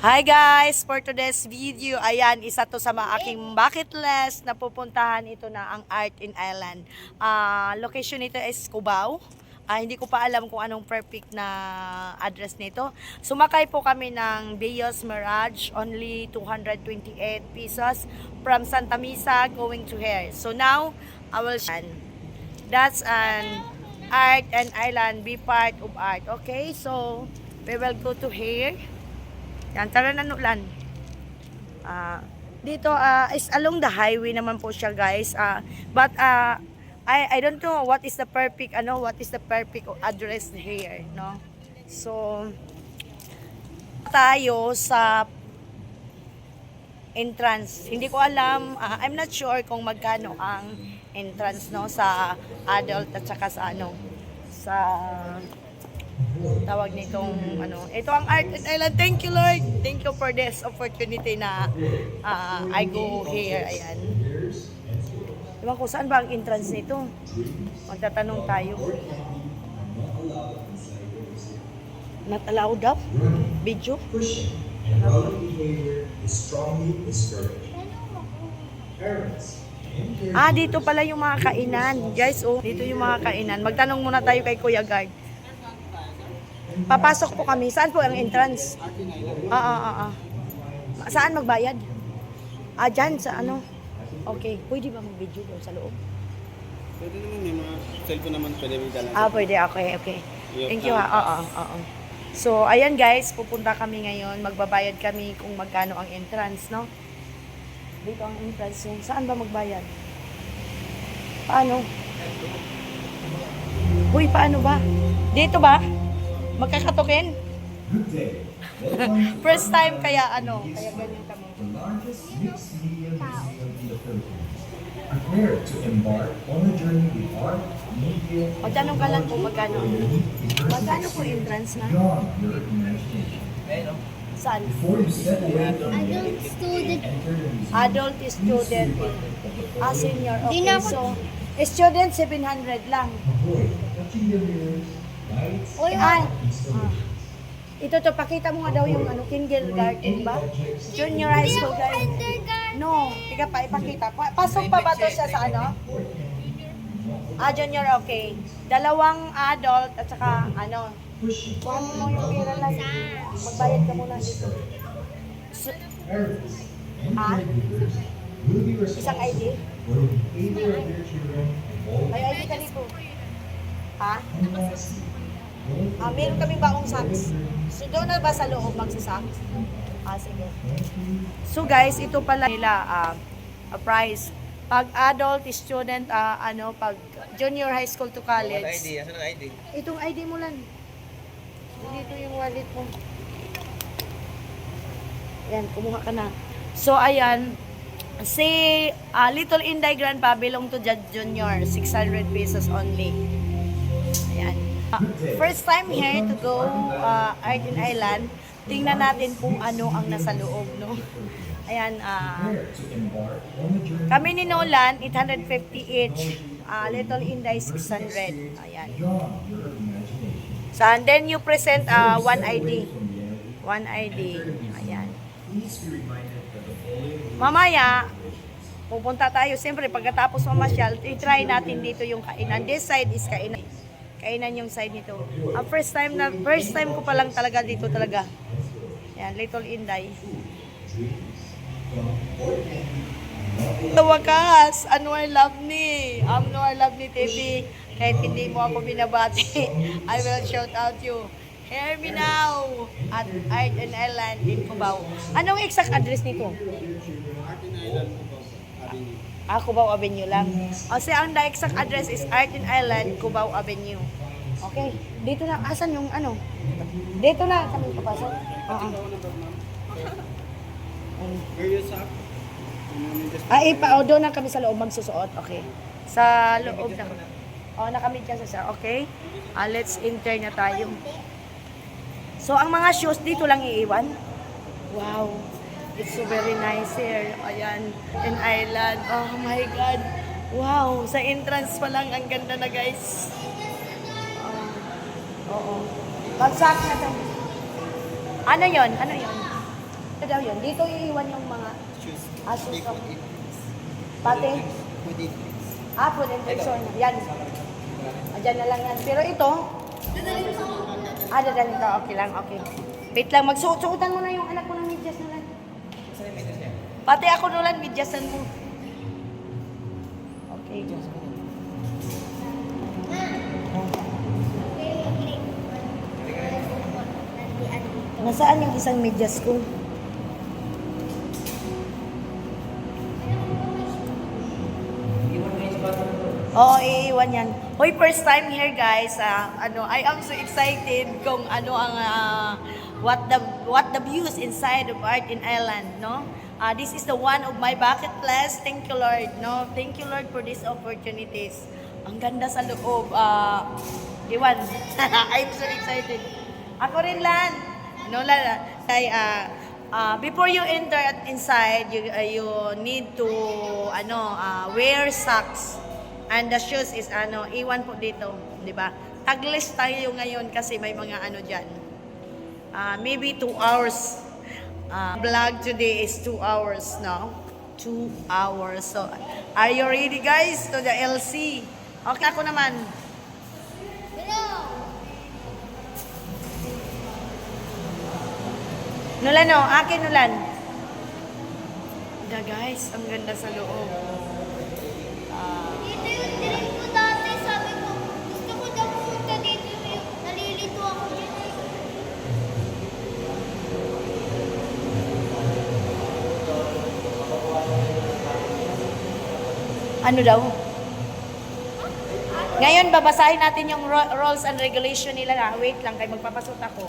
Hi guys! For today's video, ayan, isa to sa mga aking bucket list na pupuntahan. Ito na ang Art in Island. Location nito is Cubao. Hindi ko pa alam kung anong perfect na address nito. Sumakay po kami ng Bios Mirage, only 228 pesos from Santa Misa going to here. So now, I will that's an Art and Island, be part of art. Okay, so we will go to here. Yan, tara na nulan. Dito is along the highway naman po siya, guys. But I don't know what is the perfect address here, no? So tayo sa entrance. Hindi ko alam, I'm not sure kung magkano ang entrance, no, sa adult at saka sa sa tawag nitong ito ang Art and Island. Thank you, Lord, thank you for this opportunity na I go here. Ayan, diba kung saan ba ang entrance nito, magtatanong tayo. Not allowed daw video. Dito pala yung mga kainan, guys. Dito yung mga kainan. Magtanong muna tayo kay Kuya Guard. Papasok po kami. Saan po ang entrance? Saan magbayad? Dyan sa Okay. Pwede ba mag-video doon sa loob? Pwede naman, may mga cellphone naman pwede may dala. Pwede. Okay. Thank you ha. So, ayan guys, pupunta kami ngayon. Magbabayad kami kung magkano ang entrance, no? Dito ang entrance yung. Saan ba magbayad? Paano? Uy, paano ba? Dito ba? Magkakatukin? First time kaya kaya ganyan kami. Prepare to embark on a journey with art, media, Magtanong ka lang kung magkano. Magkano po entrance na? beyond your imagination. Saan? Before you step away from the Adult student. enter the museum. Adult student. Senior. Okay, Di na ako- so student 700 lang. Avoid touching the mirrors, lights, Uy, Ito to, pakita mo nga daw yung kindergarten ba? Junior high school guys. kindergarten. No, tiga pa, ipakita. Pasok pa ba to siya sa junior, okay. Dalawang adult at saka kuha mo yung pera lang. Magbayad ka muna dito. parents, and Ah? caregivers will be Isang responsible ID? for the behavior of their children involved May ID ka dito. Ha? in class. Meron kaming baong socks. So doon na ba sa loob magsasocks? Sige. So guys, ito pala nila price. Pag adult student, pag junior high school to college. ID, asan ang ID? Itong ID mo lang. Dito yung wallet mo. Ayan, kumuha ka na. So ayan, si Little Inday Grandpa belong to Junior, 600 pesos only. Ayan. First time here to go Art in Island. Tingnan natin kung ano ang nasa loob, no? Ayan, Prepare to embark on a journey kami ni Nolan, 850 each. Little Inday, 600. Ayan. beyond your imagination. So, and then you present one ID. One ID. Ayan. Please be reminded that the following Mamaya, pupunta tayo. Siyempre, pagkatapos mamasyal, i-try natin dito yung kainan. This side is kainan. Kainan yung side nito. First time ko pa lang talaga dito talaga. Yan, Little Inday. Sa wakas, Anwar Love ni. Anwar Love ni TV. Kahit hindi mo ako binabati, I will shout out you. Hear me now at Art and Island in Cubao. Anong exact address nito? Art in Island po, Avenue. Cubao Avenue lang. So ang exact address is Art in Island, Cubao Avenue. Okay. Dito na. Asan yung Dito na kami papasok. Where you shop? Doon na kami sa loob magsusuot. Okay. Sa loob na. Nakamit ka sa okay. Let's enter na tayo. So, ang mga shoes dito lang iiwan. Wow. It's so very nice here. Ayan. In Island. Oh my God. Wow. Sa entrance pa lang. Ang ganda na, guys. Oo. Bagsak na to. Ano yon? Ito daw yun. Dito iiwan yung mga Shoes. asus Big of... foot, Pati? food in drinks. Food and drinks. Yan. Diyan na lang yan. Pero ito, dadalhin ka. Okay lang, okay. Wait lang, magsuot-suotan mo na yung anak ko ng medyas na lang. Pati ako nulan, medyasan mo. Okay. Nasaan yung isang medyas ko? Oo, iiwan yan. Hoy, first time here guys. I am so excited kung ano ang what the views inside of Art in Island, no? This is the one of my bucket list. Thank you, Lord, no? Thank you, Lord, for these opportunities. Ang ganda sa loob. Iwan. I'm so excited. Ako rin lan. No, lan. Kay before you enter inside, you need to wear socks. And the shoes is iwan po dito, 'di ba? Taglis tayo ngayon kasi may mga diyan. Maybe 2 hours. Vlog today is 2 hours now. 2 hours. So, are you ready guys to the LC? Okay ako naman. Nulan akin Nulan. Guys, ang ganda sa loob. Dito yung dream ko dati, sabi ko, gusto ko daw pumunta dito, nalilito ako dito. Ano daw? Ngayon, babasahin natin yung rules and regulation nila na. Wait lang, kay magpapasot ako.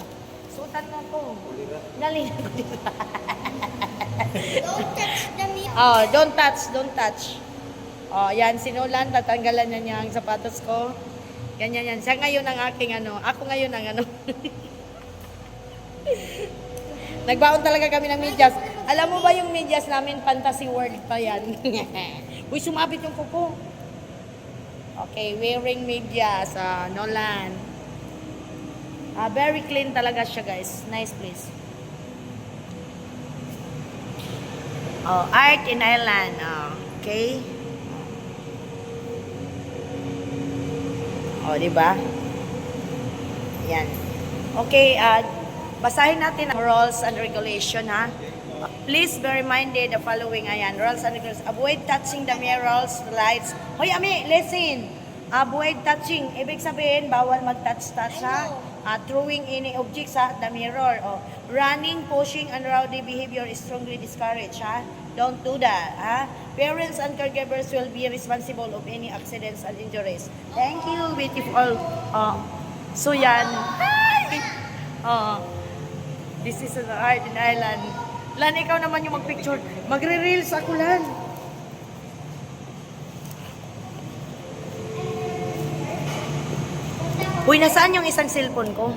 Sutan mo ko. Dali. Don't touch the mirror. Oh, don't touch. Oh, yan, sinulan, tatanggalan niya ang sapatos ko. Ganyan yan. Siya ngayon ang aking ako ngayon ang Nagbaon talaga kami ng medyas. Alam mo ba yung medyas namin, fantasy world pa yan. Uy, sumabit yung kuko. Okay, wearing medyas, Nolan. Very clean talaga siya, guys. Nice place. Oh, Art in Island. Okay. Oh, di ba? Yan. Okay, basahin natin ang rules and regulation, ha? Please be reminded the following, ayan, rules and regulations. Avoid touching the mirrors, lights. Hoy, Ami, listen. Avoid touching. Ibig sabihin, bawal mag-touch-touch, ha? Throwing any objects sa the mirror. Oh. Running, pushing, and rowdy behavior is strongly discouraged, ha? Don't do that, ha? Parents and caregivers will be responsible of any accidents and injuries. Thank you, beautiful. So yan. Hi! This is an Art in Island. Lan, ikaw naman yung mag-picture. Magre-reels ako, Lan. Uy, nasaan yung isang cellphone ko?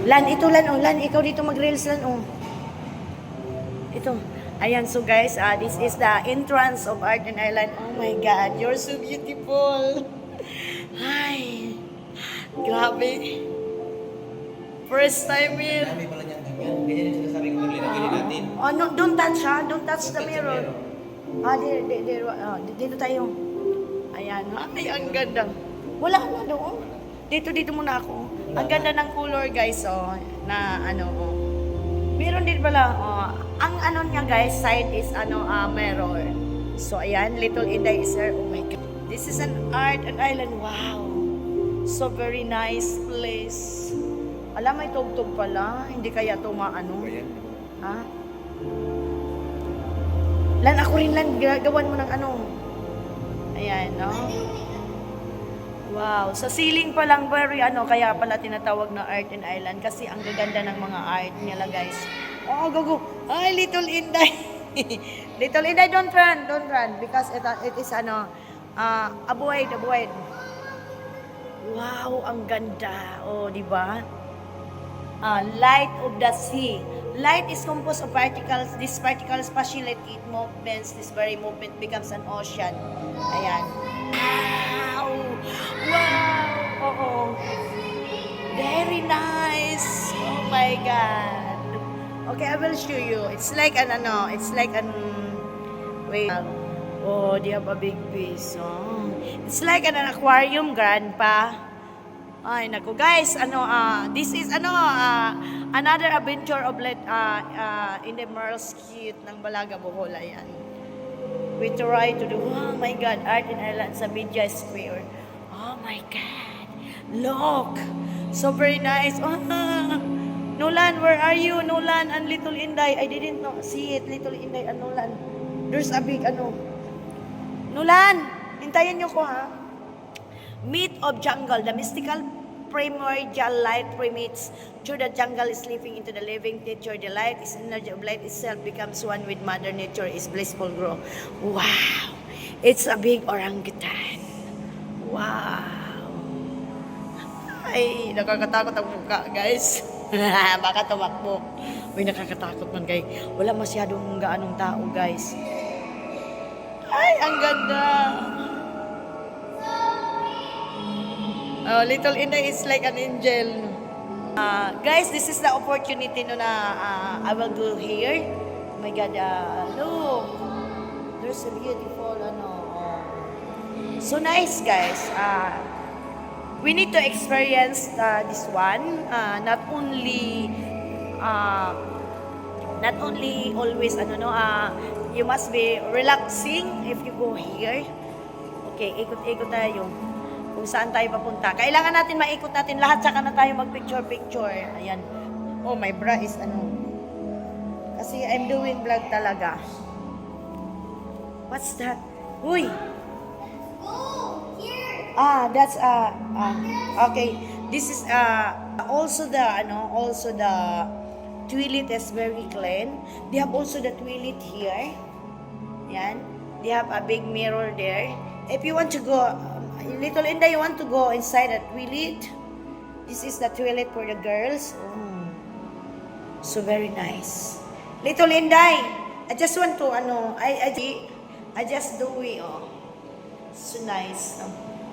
Lan, ito Lan, Lan, ikaw dito mag-reels Lan, Ito. Ayan, so guys, this is the entrance of Art in Island. Oh my God, you're so beautiful. Hi. Grabe. First time here. Dami pala niyan ganyan. Ganyan yung sinasabi ko maglilagay natin. No, don't touch ha. Don't touch the mirror. Dito tayo. Ayan. Ay, ang ganda. Wala na doon. Dito muna ako. Ang ganda ng color, guys, na Meron din pala, ang niya, guys, side is mirror. So, ayan, Little Inday is here. Oh my God. This is an Art and Island. Wow. So, very nice place. Alam, may tugtog pala. Hindi kaya ito Ha? Lan, ako rin Lan. Gawan mo ng Ayan, no? Wow. Sa ceiling pa lang, very kaya pala tinatawag na Art in Island kasi ang gaganda ng mga art nila, guys. Oh, go. Ay, Little Inday. Little Inday, don't run. Because it is avoid. Wow, ang ganda. Oh, di ba? Light of the sea. Light is composed of particles. These particles facilitate movements. This very movement becomes an ocean. Ayan. Wow! Oo. my God. Okay, I will show you. It's like an wait. Oh, they have a big piece. Oh. It's like an aquarium, grandpa. Ay, naku, guys, this is, another adventure of in the Merle's Cute ng Balaga, Bohol, ayan. We try to do, oh my God, Art in Ireland sa Media Square. Oh my God, look, so very nice. Oh, Nolan, where are you? Nolan and Little Inday, I didn't see it, Little Inday and Nolan. There's a big, Nolan, hintayin niyo ko, ha? Myth of jungle, the mystical primordial light permeates through the jungle, is sleeping into the living nature. The light is energy of light itself, becomes one with mother nature, is blissful grow. Wow! It's a big orangutan. Wow! Ay, nakakatakot ang mukha, guys. Baka tumakbo. Uy, nakakatakot man, guys. Wala masyadong gaanong tao, guys. Ay, ang ganda! Oh, Little Inday is like an angel. Guys, this is the opportunity na I will go here. Oh my God, look. There's a beautiful, so nice, guys. We need to experience this one. Not only always, you must be relaxing if you go here. Okay, ikot-ikot tayo. Kung saan tayo papunta. Kailangan natin maikot natin lahat, saka na tayo mag-picture-picture. Ayan. Oh, my bra is kasi I'm doing vlog talaga. What's that? Uy! Go! Here! That's okay. This is also the toilet is very clean. They have also the toilet here. Yan. They have a big mirror there. If you want to go, Little Inday, you want to go inside the toilet? This is the toilet for the girls. Oh. So very nice. Little Inday, I just want to, I just do it, oh. So nice.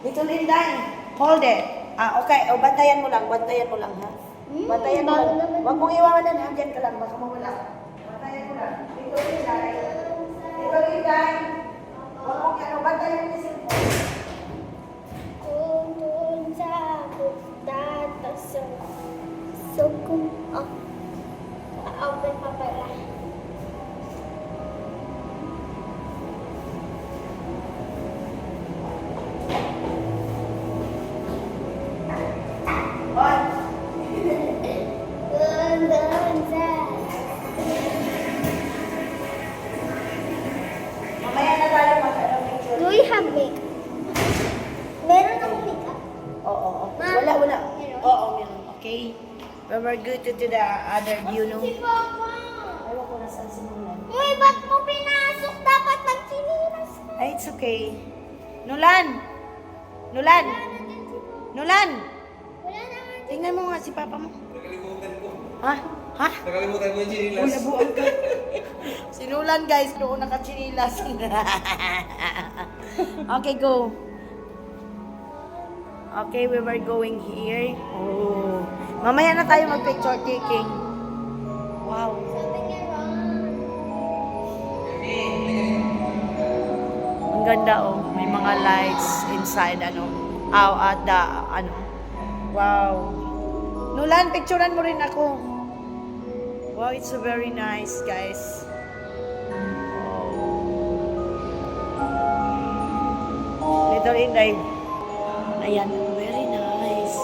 Little Inday, hold it. Okay, bantayan mo lang, ha. Bantayan mo lang. Huwag mong iwanan, andyan ka lang, baka mawala. Bantayan mo lang. Little Inday. Little Inday. Huwag mong bantayan mo yung cellphone. Kung sa tatasok. So kung open pa pala. Mamaya na tayo mag-picture. Do you have makeup? Meron akong makeup. Oo. Ma, Wala. meron? Oo, meron. Okay. We were good to the other view, no? Si Papa. Ewan ko nasaan si Nolan. Uy, ba't mo pinasok? Dapat magchinilas ka. Ay, it's okay. Nolan! Nolan! Nolan! Wala naman. Tingnan mo nga si Papa mo. Nakalimutan ko. Ha? Nakalimutan ko yung Uy, chinilas. nabuan ka. Si Nolan, guys, doon nakachinilas. Okay, go. Okay, we were going here. Oh. Mamaya na tayo mag-picture taking. Wow. Sabi niya, Ron. Ang ganda, oh. May mga lights inside, Wow. Nolan, picturean mo rin ako. Wow, it's so very nice, guys. Little Inday. Ayan, very nice.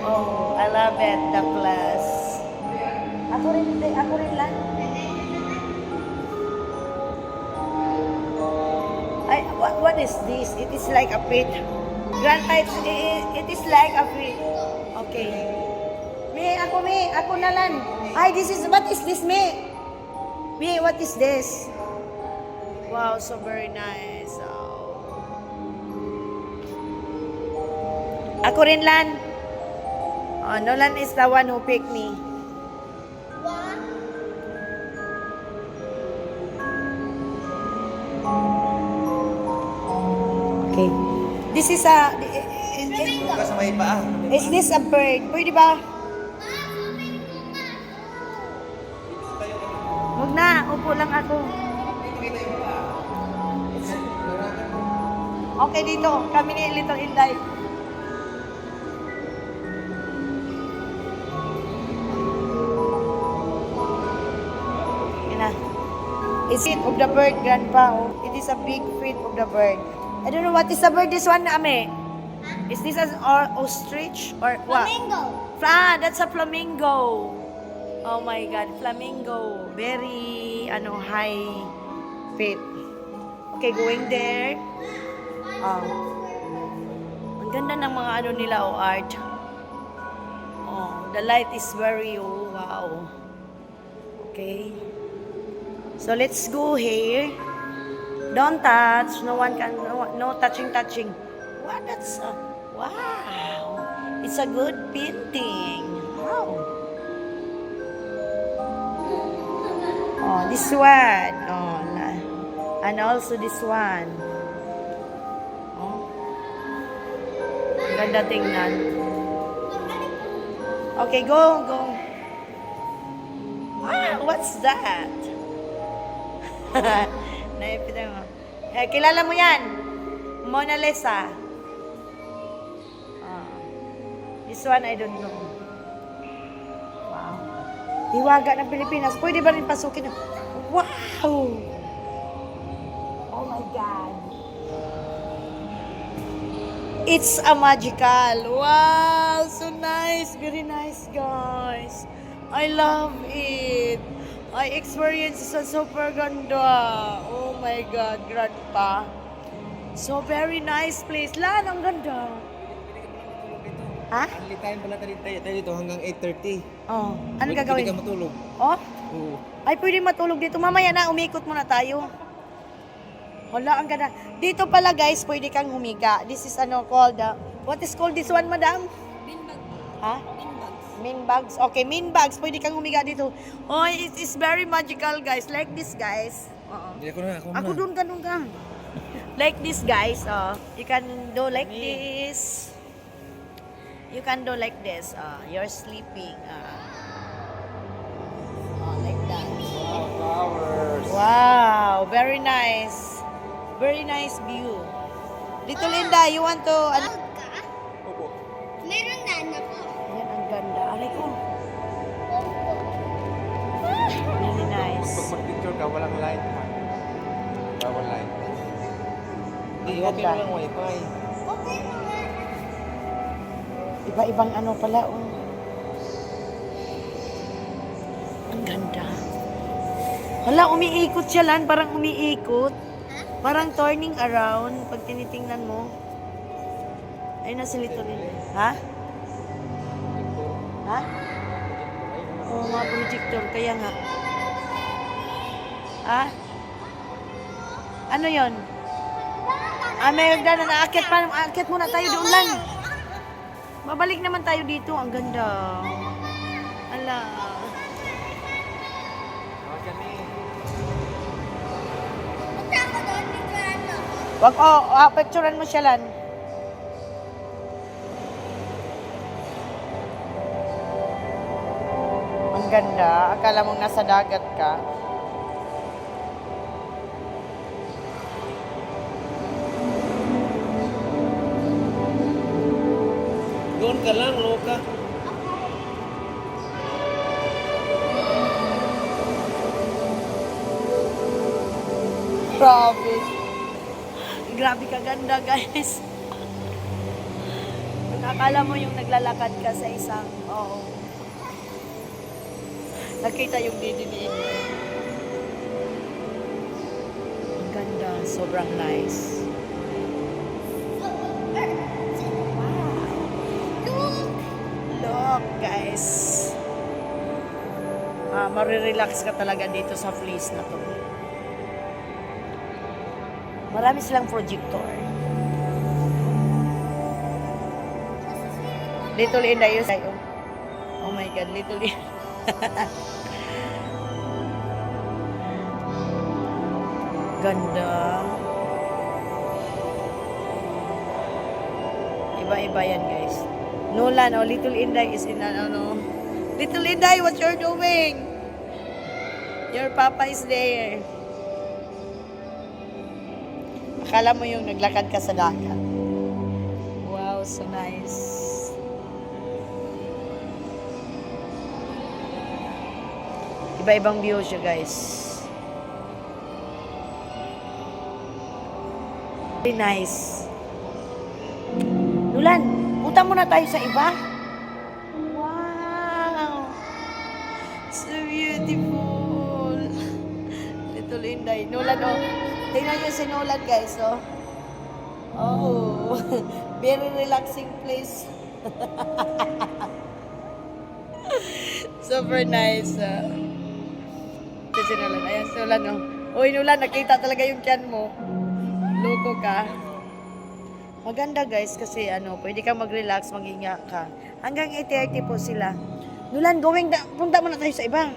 Oh, I love it, the place. Ako rin lang. Ay, what is this? It is like a pit. Grandpa, it is like a pit. Okay. Me, ako na lang. Ay, what is this, me? Me, what is this? Wow, so very nice. Oh. Ako rin lan. Oh, Nolan is the one who picked me. What? Okay. This is a... Huwag ka sa may paa. Is this a bird? Pwede ba? Ma, na, upo lang ako. Okay, dito. Kami ni Little Inday. Yan na. It's feet of the bird, Grandpa. Oh. It is a big feet of the bird. I don't know what is the bird, this one, Ame. Is this an ostrich or what? Flamingo. Ah, that's a flamingo. Oh my God, flamingo. Very, high feet. Okay, going there. Ang ganda ng mga nila, art. Oh, the light is very, wow. Okay. So, let's go here. Don't touch. No one can, no touching. What? That's, wow. It's a good painting. Wow. Oh, this one. Oh, and also this one. Oh. Ganda tingnan. Okay, go. Wow, what's that? Naipita mo. Kilala mo yan? Mona Lisa. This one, I don't know. Wow. Hiwaga ng Pilipinas. Pwede ba rin pasukin? Wow! Oh my God. It's a magical. Wow! So nice. Very nice, guys. I love it. I experienced sa super ganda. Oh my God, Grandpa. So very nice place. Lan, ang ganda. Ha? Only time pala tayo dito hanggang 8:30. Oh, ano Pwede gagawin? ka matulog. Oh? Oo. Ay, pwede matulog dito. Mamaya na, umikot muna tayo. Wala, ang ganda. Dito pala, guys, pwede kang humiga. This is called, what is called this one, madam? Beanbag. Ha? Beanbags. Mean bags. Okay, mean bags. Pwede kang humiga dito. Oh, it is very magical, guys. Like this, guys. Hindi ako na. Ako doon ka. Like this, guys. You can do like this. You can do like this. You're sleeping. Like that. Flowers. Wow, very nice. Very nice view. Little Linda, you want to... Bag ka? Opo. Meron na ako. Ayan, ang ganda. Aray ko. Really nice. Pag mag-picture ka, walang light ha. Bawal light. Hindi, Ang okay ganda. lang wifi. Okay mo nga. Iba-ibang pala, Ang ganda. Hala, umiikot siya, Lan. Parang umiikot. Parang turning around pag tinitingnan mo. Ayun na si Little Linda. Ha? Ha? Oo nga, projector. Kaya nga. Ha? Ano yon? May hagdanan. Aakyat muna tayo doon lang. Babalik naman tayo dito. Ang ganda. Ala. Punta ako doon. Picturean mo ako. Wag, picturean mo siya, Lan. Ang ganda. Akala mong nasa dagat ka. Doon ka lang, loka. Grabe. Grabe ka ganda, guys. Akala mo yung naglalakad ka sa isang, nakita yung dididiin mo. Ang ganda. Sobrang nice. Look, guys. Marirelax ka talaga dito sa place na to. Marami silang projector. Little Inday yun sa'yo. Oh my God, Little Inday. Ganda. Iba-iba yan, guys. Nolan, Little Inday is in Little Inday, what you're doing? Your papa is there. Akala mo yung naglakad ka sa dagat. Wow, so nice. Iba-ibang view siya, guys. Very nice. Nulan, punta muna tayo sa iba. Wow! So beautiful. Little Inday. Nulan, oh. Tingnan niyo si Nulan, guys, oh. Oh, very relaxing place. Super nice. Ito si Nulan. Ayan si Nulan, oh. Uy, Nulan, nakita talaga yung tiyan mo. Loko ka. Maganda, guys, kasi pwede kang mag-relax, mag-inga ka. Hanggang 8:30 po sila. Nulan, punta muna tayo sa iba.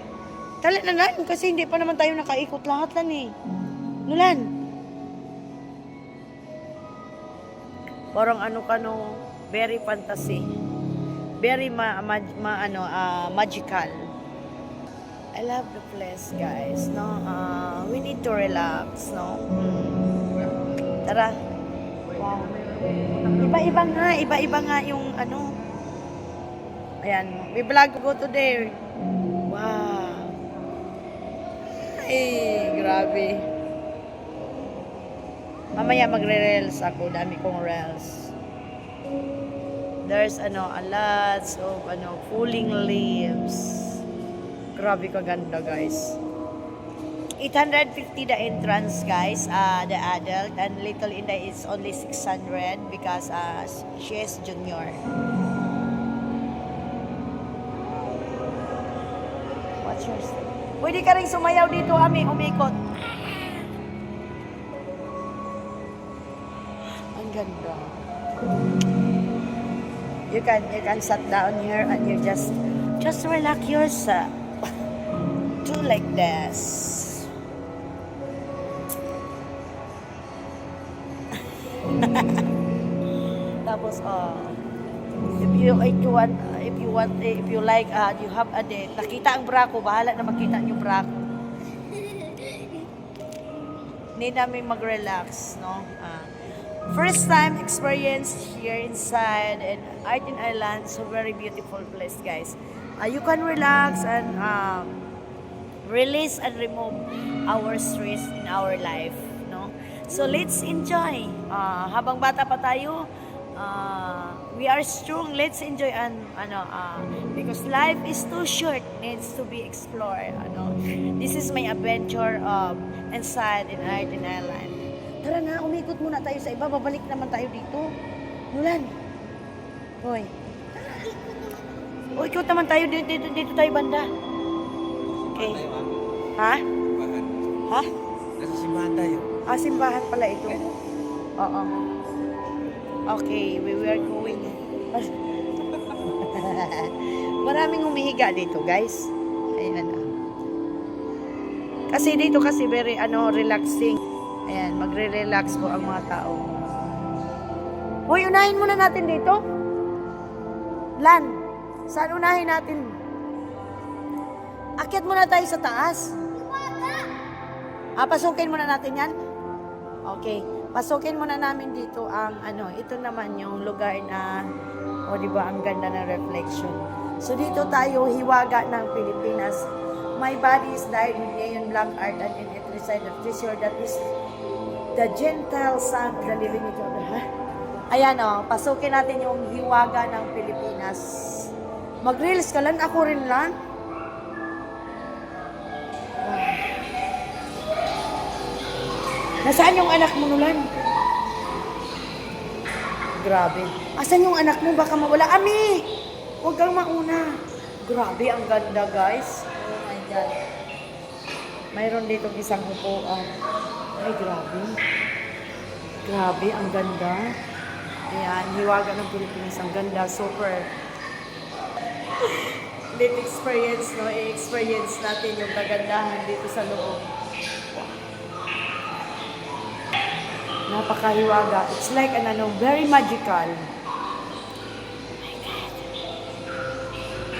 Tala na lang, kasi hindi pa naman tayo nakaikot lahat lang eh. Nulan. Parang very fantasy. Very magical. I love the place, guys. No, we need to relax, no. Tara. Wow. Iba-iba nga yung Ayan, may vlog go today. Wow. Ay, grabe. Mamaya magre-reels ako, dami kong reels. There's a lot of falling leaves. Grabe kaganda, guys. 850 the entrance, guys, the adult, and little Inday is only 600 because she is junior. What's yours? Pwede ka rin sumayaw dito, Ami, umikot. Ang ganda. You can sit down here and you just relax yourself. Do like this. Tapos if you like you have a date, nakita ang bra ko, bahala na makita yung bra ko. Need namin mag-relax, no? First time experience here inside and Art in Ireland, so very beautiful place, guys. You can relax and release and remove our stress in our life, no? So let's enjoy. Habang bata pa tayo, we are strong. Let's enjoy because life is too short, needs to be explored. This is my adventure inside in Art in Ireland. Tara na, umikot muna tayo sa iba. Babalik naman tayo dito. Nulan. Hoy. O, ikot naman tayo dito tayo banda. Okay. Ha? Ha? Nasa simbahan tayo. Simbahan pala ito. Oo. Okay, we were going. Maraming humihiga dito, guys. Ayan. Kasi dito very relaxing. Ayan, magre-relax po ang mga tao. Hoy, unahin muna natin dito. Lan, saan unahin natin? Akyat muna tayo sa taas. Pasukin muna natin yan? Okay. Pasukin muna namin dito ang ito naman yung lugar na di ba ang ganda ng reflection. So dito tayo hiwaga ng Pilipinas. My body is dyed with neon black art and in it reside the treasure that is the gentle sun of the living God. Ayan pasukin natin yung hiwaga ng Pilipinas. Mag-reels ka lang, ako rin lang. Nasaan yung anak mo, Nulan? Grabe. Asan yung anak mo? Baka mawala. Ami! Huwag kang mauna. Grabe, ang ganda, guys. Oh my God. Mayroon dito isang upuan. Ay, grabe. Grabe, ang ganda. Ayan, hiwaga ng Pilipinas. Ang ganda, super. Let experience, no? I-experience natin yung kagandahan dito sa loob. Napakahiwaga. It's like very magical.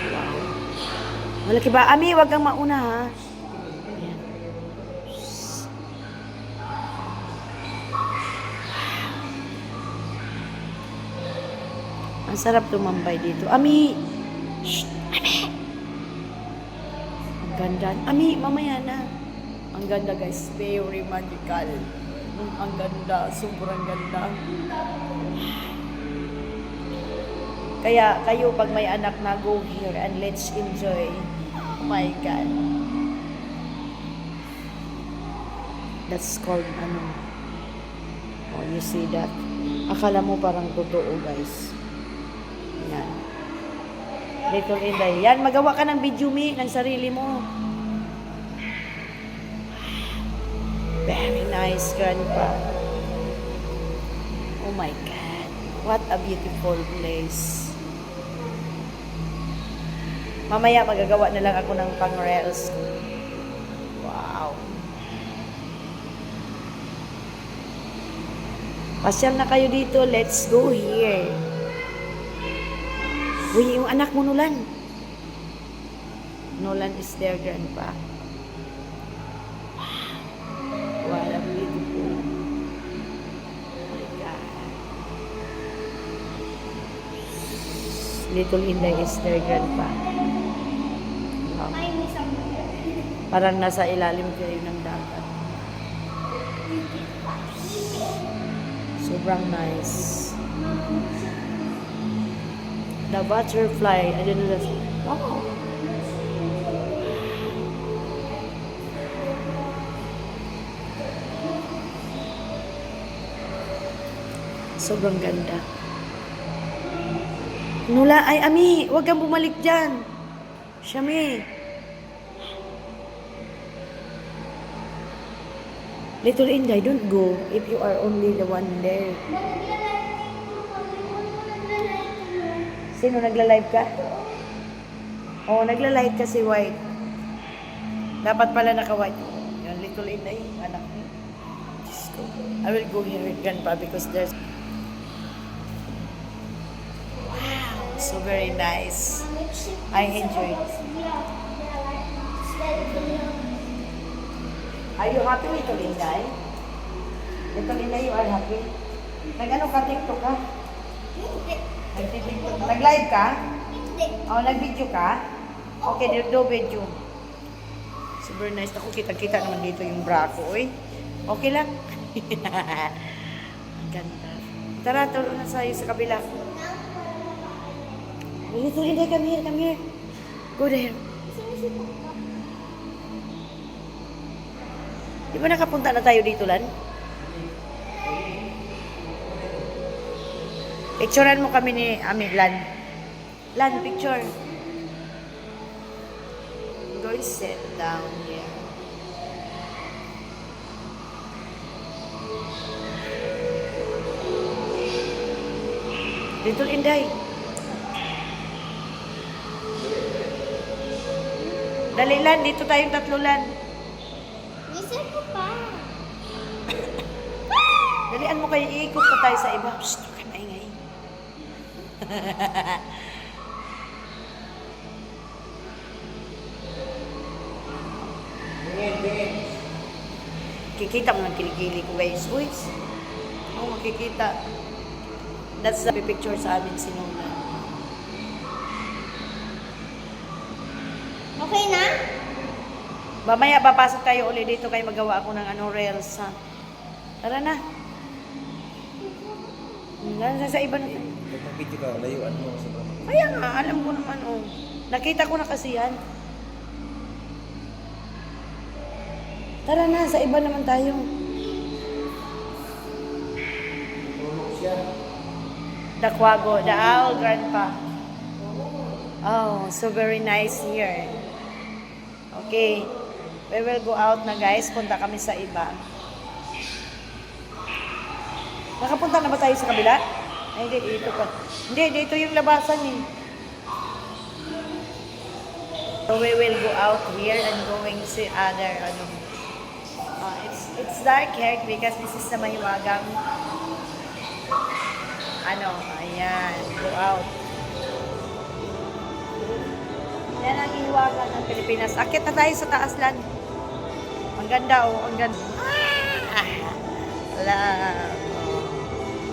Wow. Malaki ba? Ami, wag kang mauna, ha? Ayan. Ang sarap tumambay dito. Ami! Shh! Ami! Ang ganda. Ami, mamaya na. Ang ganda guys. Very magical. Ang ganda. Sobrang ganda. Kaya kayo pag may anak na, go here and let's enjoy. Oh my God. That's called ano. Oh, you see that? Akala mo parang totoo guys. Yan. Little Inday. Yan, magawa ka ng video me ng sarili mo. Very nice, Grandpa. Oh my God. What a beautiful place. Mamaya magagawa na lang ako ng pang-reels. Wow. Pasyal na kayo dito. Let's go here. Uy, yung anak mo, Nolan. Nolan is there, Grandpa. What a beautiful. Oh my God. Little Inday is there, Grandpa. Wow. Ay, may somewhere. Parang nasa ilalim kayo ng dagat. Sobrang nice. The butterfly. I don't know that. Wow. Sobrang ganda. Nula, ay, Ami, huwag kang bumalik dyan. Shami. Little Inday, don't go if you are only the one there. Sino nagla-live ka? Oo, nagla-live ka si White. Dapat pala naka-white. Yun, Little Inday, anak niya. Diyos ko. I will go here with Grandpa because there's... Wow, so very nice. I enjoyed. Are you happy, Little Inday? Little Inday, you are happy? Nag-ano ka, TikTok ka? Hindi. Nag-TikTok? Nag-live ka? Hindi. Oh, nag-video ka? Okay, do video. Super nice. Ako, kita-kita naman dito yung bra ko, eh. Okay lang? Ang ganda. Tara, turo na sa'yo sa kabila. Little Inday, come here, come here. Go there. Di ba nakapunta na tayo dito, Lan? Picturean mo kami ni Lan. Lan, picture. Go sit down here. Little Inday. Dali, Lan. Dito tayong tatlo, Lan. Listen ko pa. Dalian mo kayo, iikot pa tayo sa iba. Shh, huwag ka maingay. Kikita mo ng kilikili ko guys. Uy, oh, makikita. That's the picture sa amin si Nuna. Okay na? Mamaya papasok tayo ulit dito kayo magawa ako ng reels ha. Tara na. Sa iba na tayo. Pag mag-video ka, layuan mo sa baba. Kaya nga, alam ko naman oh. Nakita ko na kasi yan. Tara na, sa iba naman tayo. The Quago, the Owl, Grandpa. Oh, so very nice here. Okay, we will go out na guys. Punta kami sa iba. Nakapunta na ba tayo sa kabila? Ay, hindi, dito pa. Hindi, dito yung labasan eh. So we will go out here and going to other, it's dark here because this is na mahiwagang, ayan, go out. Yan ang hiwaga ng Pilipinas. Akit na tayo sa taas lang. Ang ganda oh, ang ganda.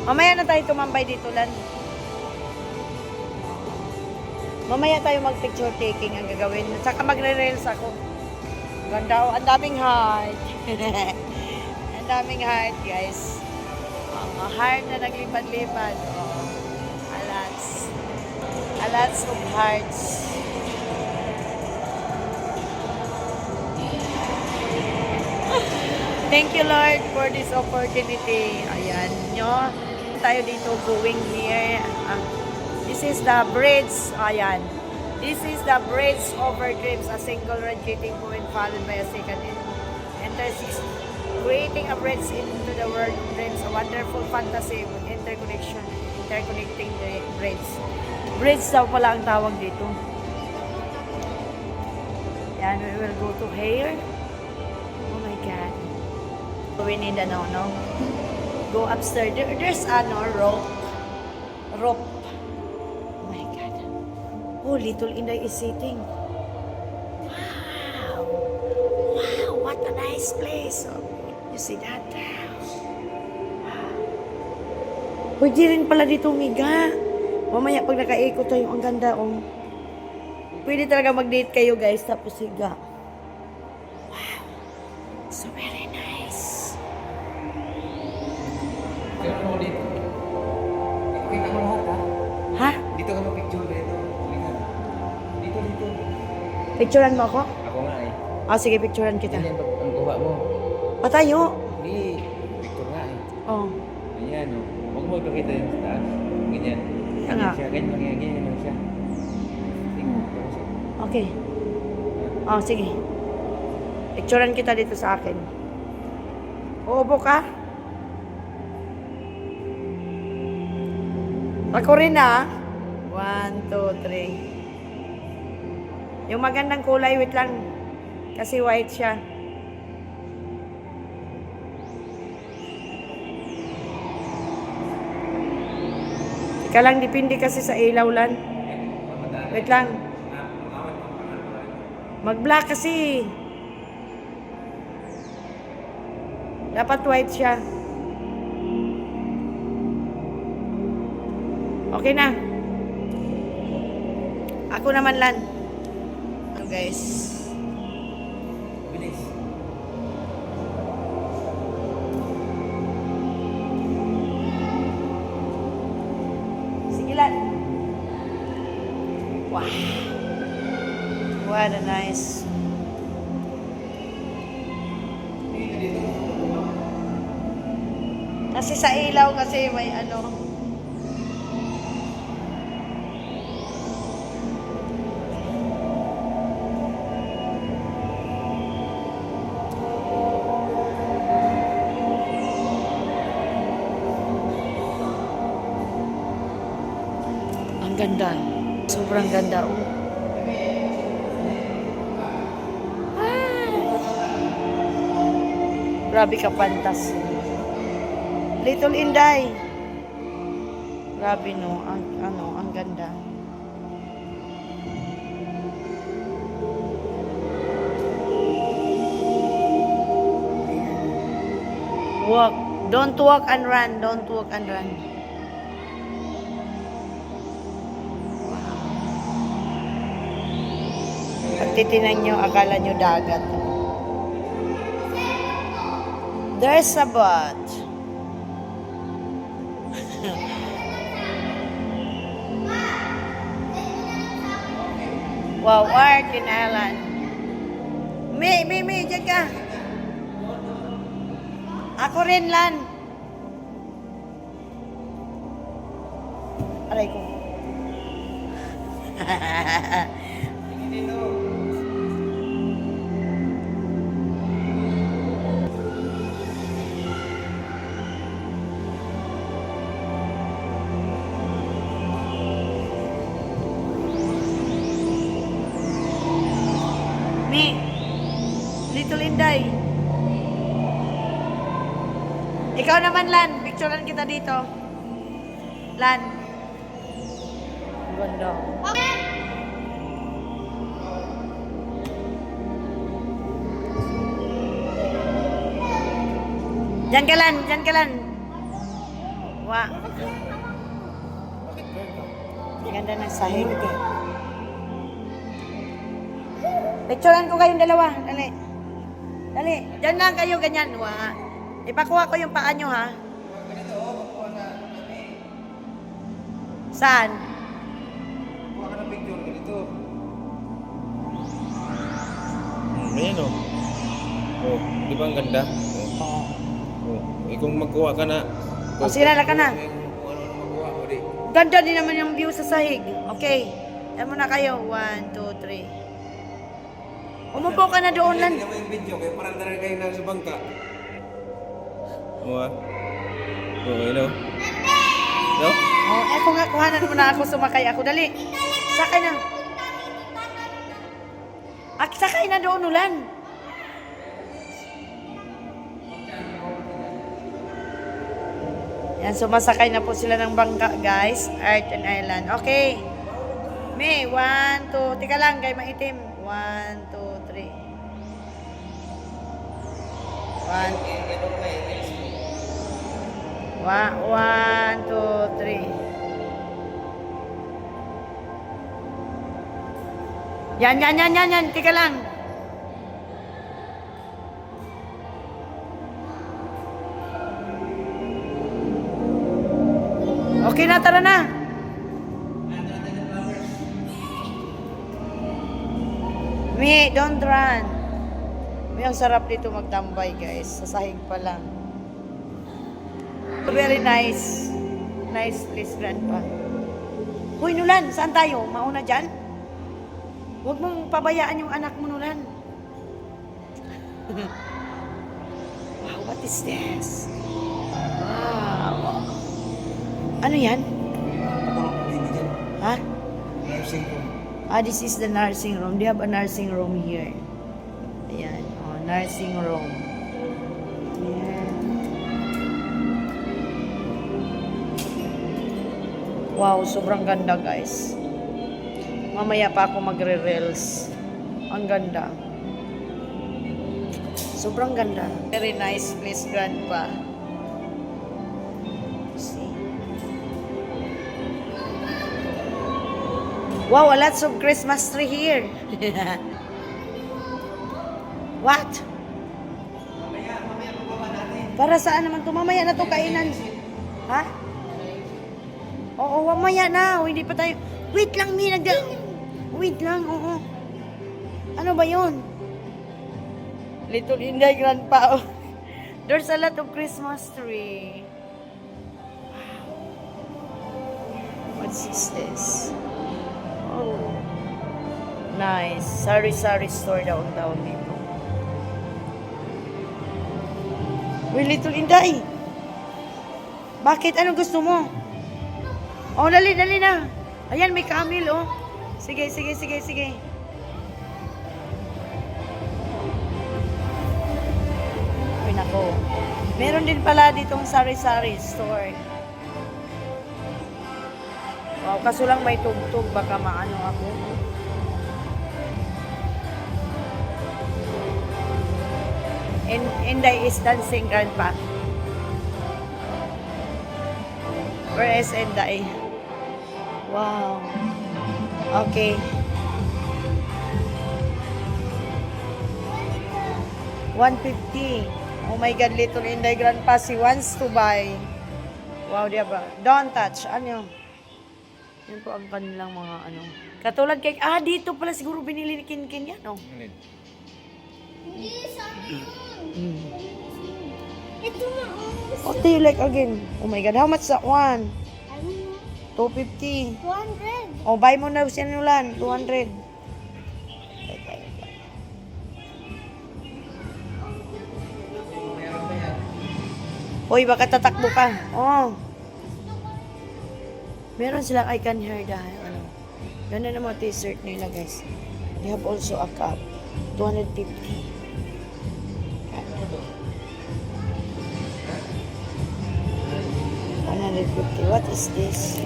Mamaya na tayo tumambay dito lang. Mamaya tayo mag-picture taking ang gagawin. Tsaka magre-rails ako. Ganda oh, ang daming heart. Ang daming heart, guys. Mga heart na naglipad-lipad. Oh. A lots of hearts. Thank you, Lord, for this opportunity. Ayan, nyo. Tayo dito going here. This is the bridge. Ayan. This is the bridge over dreams. A single rotating point followed by a second. Enter six. Creating a bridge into the world of dreams. A wonderful fantasy with interconnection. Interconnecting the bridge. Bridge daw pala ang tawag dito. Yan, we will go to here. Oh my God. We need no? Go upstairs. There's rope. Rope. Oh my God. Oh, Little Inday is sitting. Wow. Wow, what a nice place. Oh, you see that? Pwede rin pala dito umiga. Mamaya pag nakaikot tayo, ang ganda, oh. Pwede talaga mag-date kayo, guys, tapos higa. Wow. So very nice. Kaya mo dito. Kita mo lahat, ha? Ha? Dito ka mag-picture dito. Dito. Picturean mo ako? Ako nga eh. Ah, sige, picturean kita. Ganyan pag ang kuha mo. Patayo. Hindi. Picture nga eh. Oh. Ayan, oh. Huwag mo ipakita yung sa taas. Ganyan. Yan nga. Ganyan lang siya. Tingnan mo siya. Okay. Oh, sige. Picturean kita dito sa akin. Uubo ka? Ako rin ah. 1, 2, 3. Yung magandang kulay, wait lang. Kasi white siya. Ika lang, dipindi kasi sa ilaw lan. Wait lang. Mag-black kasi. Dapat white siya. Okay na. Ako naman lan. So guys. Bilis. Sige lan. Wow. What a nice. Kasi sa ilaw kasi may ano. Ang ganda. Sobrang ganda. Oh. Grabe ka, pantas. Little Inday. Grabe no, ang ganda. Walk. Don't walk and run. Don't walk and run. Pag titinan nyo, akala nyo dagat. There's a boat. Wow, art in Ireland. May, dyan ka. Ako rin, Lan. Aray ko. Little Inday. Ikaw naman, Lan. Picturean kita dito. Lan. Ganda. Okay. Diyan ka, Lan. Diyan ka, Lan. Ganda ng sahig. Lecturean ko kayong dalawa. Dali. Dali. Diyan lang kayo ganyan. Ipakuha ko yung paa nyo, ha? Saan? Kuha ka ng picture ganito. Ayan o. Oh, di ba ang ganda? Oo. Oh, kung magkuha ka na. O, sige na, laka na. Kung ano magawa mo, di. Ganda din naman yung view sa sahig. Okay. Yan muna kayo. 1, 2, 3. Umupo ka na doon lang. Hindi naman yung video, kaya parang talaga kayo nasa bangka. Oo ah. Oo, yun o. No? Oh, eto nga, kuhanan mo na ako, sumakay ako. Dali. Sakay na. Sakay na doon, Ulan. Yan, sumasakay na po sila ng bangka, guys. Art and Island. Okay. May, 1, 2. Tika lang, kay maitim. 1, 2, 3. 1, 2, 3. Yan. Tika lang. Okay na, tara na. Mi, don't run. Mi, ang sarap dito magtambay, guys. Sa sahig pa lang. Very nice. Nice place, Grandpa. Hoy, Nulan, saan tayo? Mauna dyan? Huwag mong pabayaan yung anak mo, Nulan. Wow, what is this? Wow. Ano yan? Patulog ng baby dyan. Ha? Nursing room. This is the nursing room. They have a nursing room here. Ayan. Oh, nursing room. Ayan. Wow, sobrang ganda, guys. Mamaya pa ako magre-reels. Ang ganda. Sobrang ganda. Very nice place, Grandpa. See? Wow, lots of Christmas tree here. What? Mamaya pababa natin. Para saan naman to? Mamaya na to kainan. Ha? Oo, mamaya na. Hindi pa tayo. Wait lang, Mi. Wait lang, oo. Ano ba yun? Little Inday Grandpa. There's a lot of Christmas tree. Wow. What's this? Oh. Nice. Sari store down dito. Uy, Little Inday. Bakit? Ano gusto mo? Oh, dali na. Ayan, may camel, oh. Sige. Uy, nako. Meron din pala ditong sari-sari store. Wow, kaso lang may tugtog. Baka maano ako. Inday is dancing, Grandpa. Where is Inday? Wow. Okay. $150. Oh my God, Little Inday Grandpa, she wants to buy. Wow, diba? Don't touch. Ano yun? Yan po ang kanilang mga ano. Katulad kay, dito pala siguro binili ni Kinkin yan, oh. Alin? Hindi, sabi yun. Mm. Ito na, oh. What do you like again? Oh my God, how much that one? Ano na? 250. 200. Oh, buy mo na siya Nulan. 200. Hoy, baka tatakbo ka. Oh. Meron silang I can hear dahil ano. Ganda na mga t-shirt nila, guys. They have also a cup. 250. 150. What is this?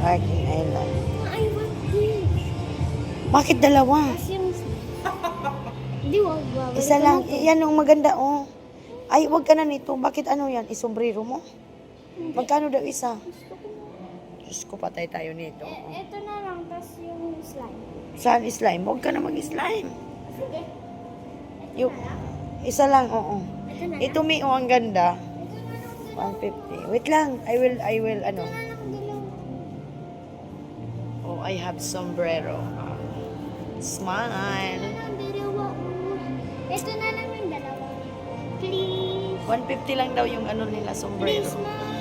Art in Island. I want this. Bakit dalawa? Kasi yung... Hindi, wag ba? Isa lang. Yan ang maganda, oh. Ay, wag ka na nito. Bakit ano yan? Isombrero mo? Magkano daw isa? Diyos ko, patay tayo nito. Ito na lang, tas yung slime. Saan slime? Huwag ka na mag-slime. Sige. Yung, isa lang, oo. Ito na lang. Ito, Mi, oh, ang ganda. Ito na lang. 150. Wait lang. I will, ano. Ito na lang dalawa. Oh, I have sombrero. Smile. Ang dalawa. Ito na lang yung dalawa. Please. 150 lang daw yung ano nila, Please, sombrero. ma.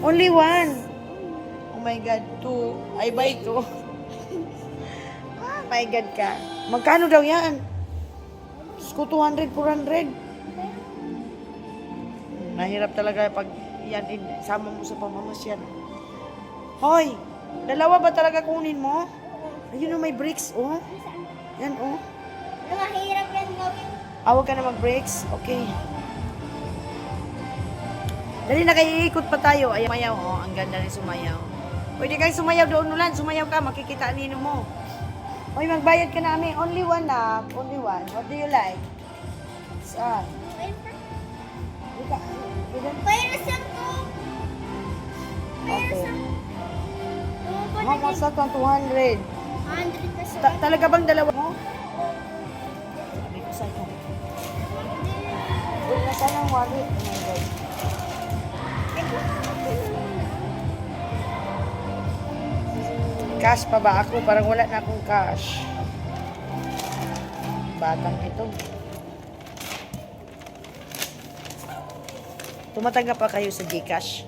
Only one. Oh my God, two. I buy two. Oh my God ka. Magkano daw yan? Diyos ko, 200, 400. Mahirap talaga pag yan, sama mo sa pamamasyan. Hoy, dalawa ba talaga kunin mo? Ayun oh, may bricks, oh. Yan, oh. Mahirap yan gawin. Huwag ka na mag-breaks. Okay. Dali na kayo, iikot pa tayo. Ay, sumayaw, oh. Ang ganda rin sumayaw. Pwede kayo sumayaw doon, Nulan. Sumayaw ka, makikita ang nino mo. Hoy, magbayad ka namin. Only one na. Only one. What do you like? Saan? Ika, Virus yan to. Okay. Virus How much that one? 200. 100 pesos. Talaga bang dalawa mo? Sabi ko sa'yo. Uy, nasaan ang wallet? Oh my God. Cash pa ba ako? Parang wala na akong cash. Batang ito. Tumatanggap pa kayo sa Gcash?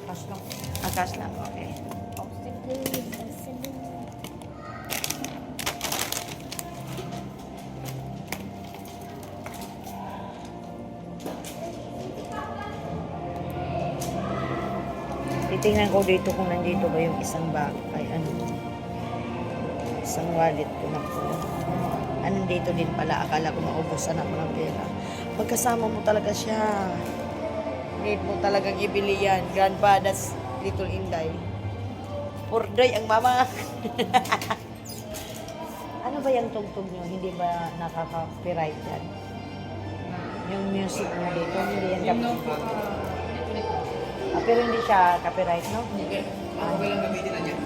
Cash lang. Cash lang. Okay. Titingnan ko dito kung nandito ba yung isang bag. Ay, ano. Isang wallet ko na po. Nandito din pala. Akala ko maubusan ako ng pera. Pagkasama mo talaga siya. Need mo talagang ibili yan. Grandfather's Little Inday. Purday ang mama. Ano ba yung tugtog nyo? Hindi ba nakaka-copyright yan? Yung music mo dito, hindi yan pero hindi siya copyright, no? Okay. Ako lang gamitin na niya.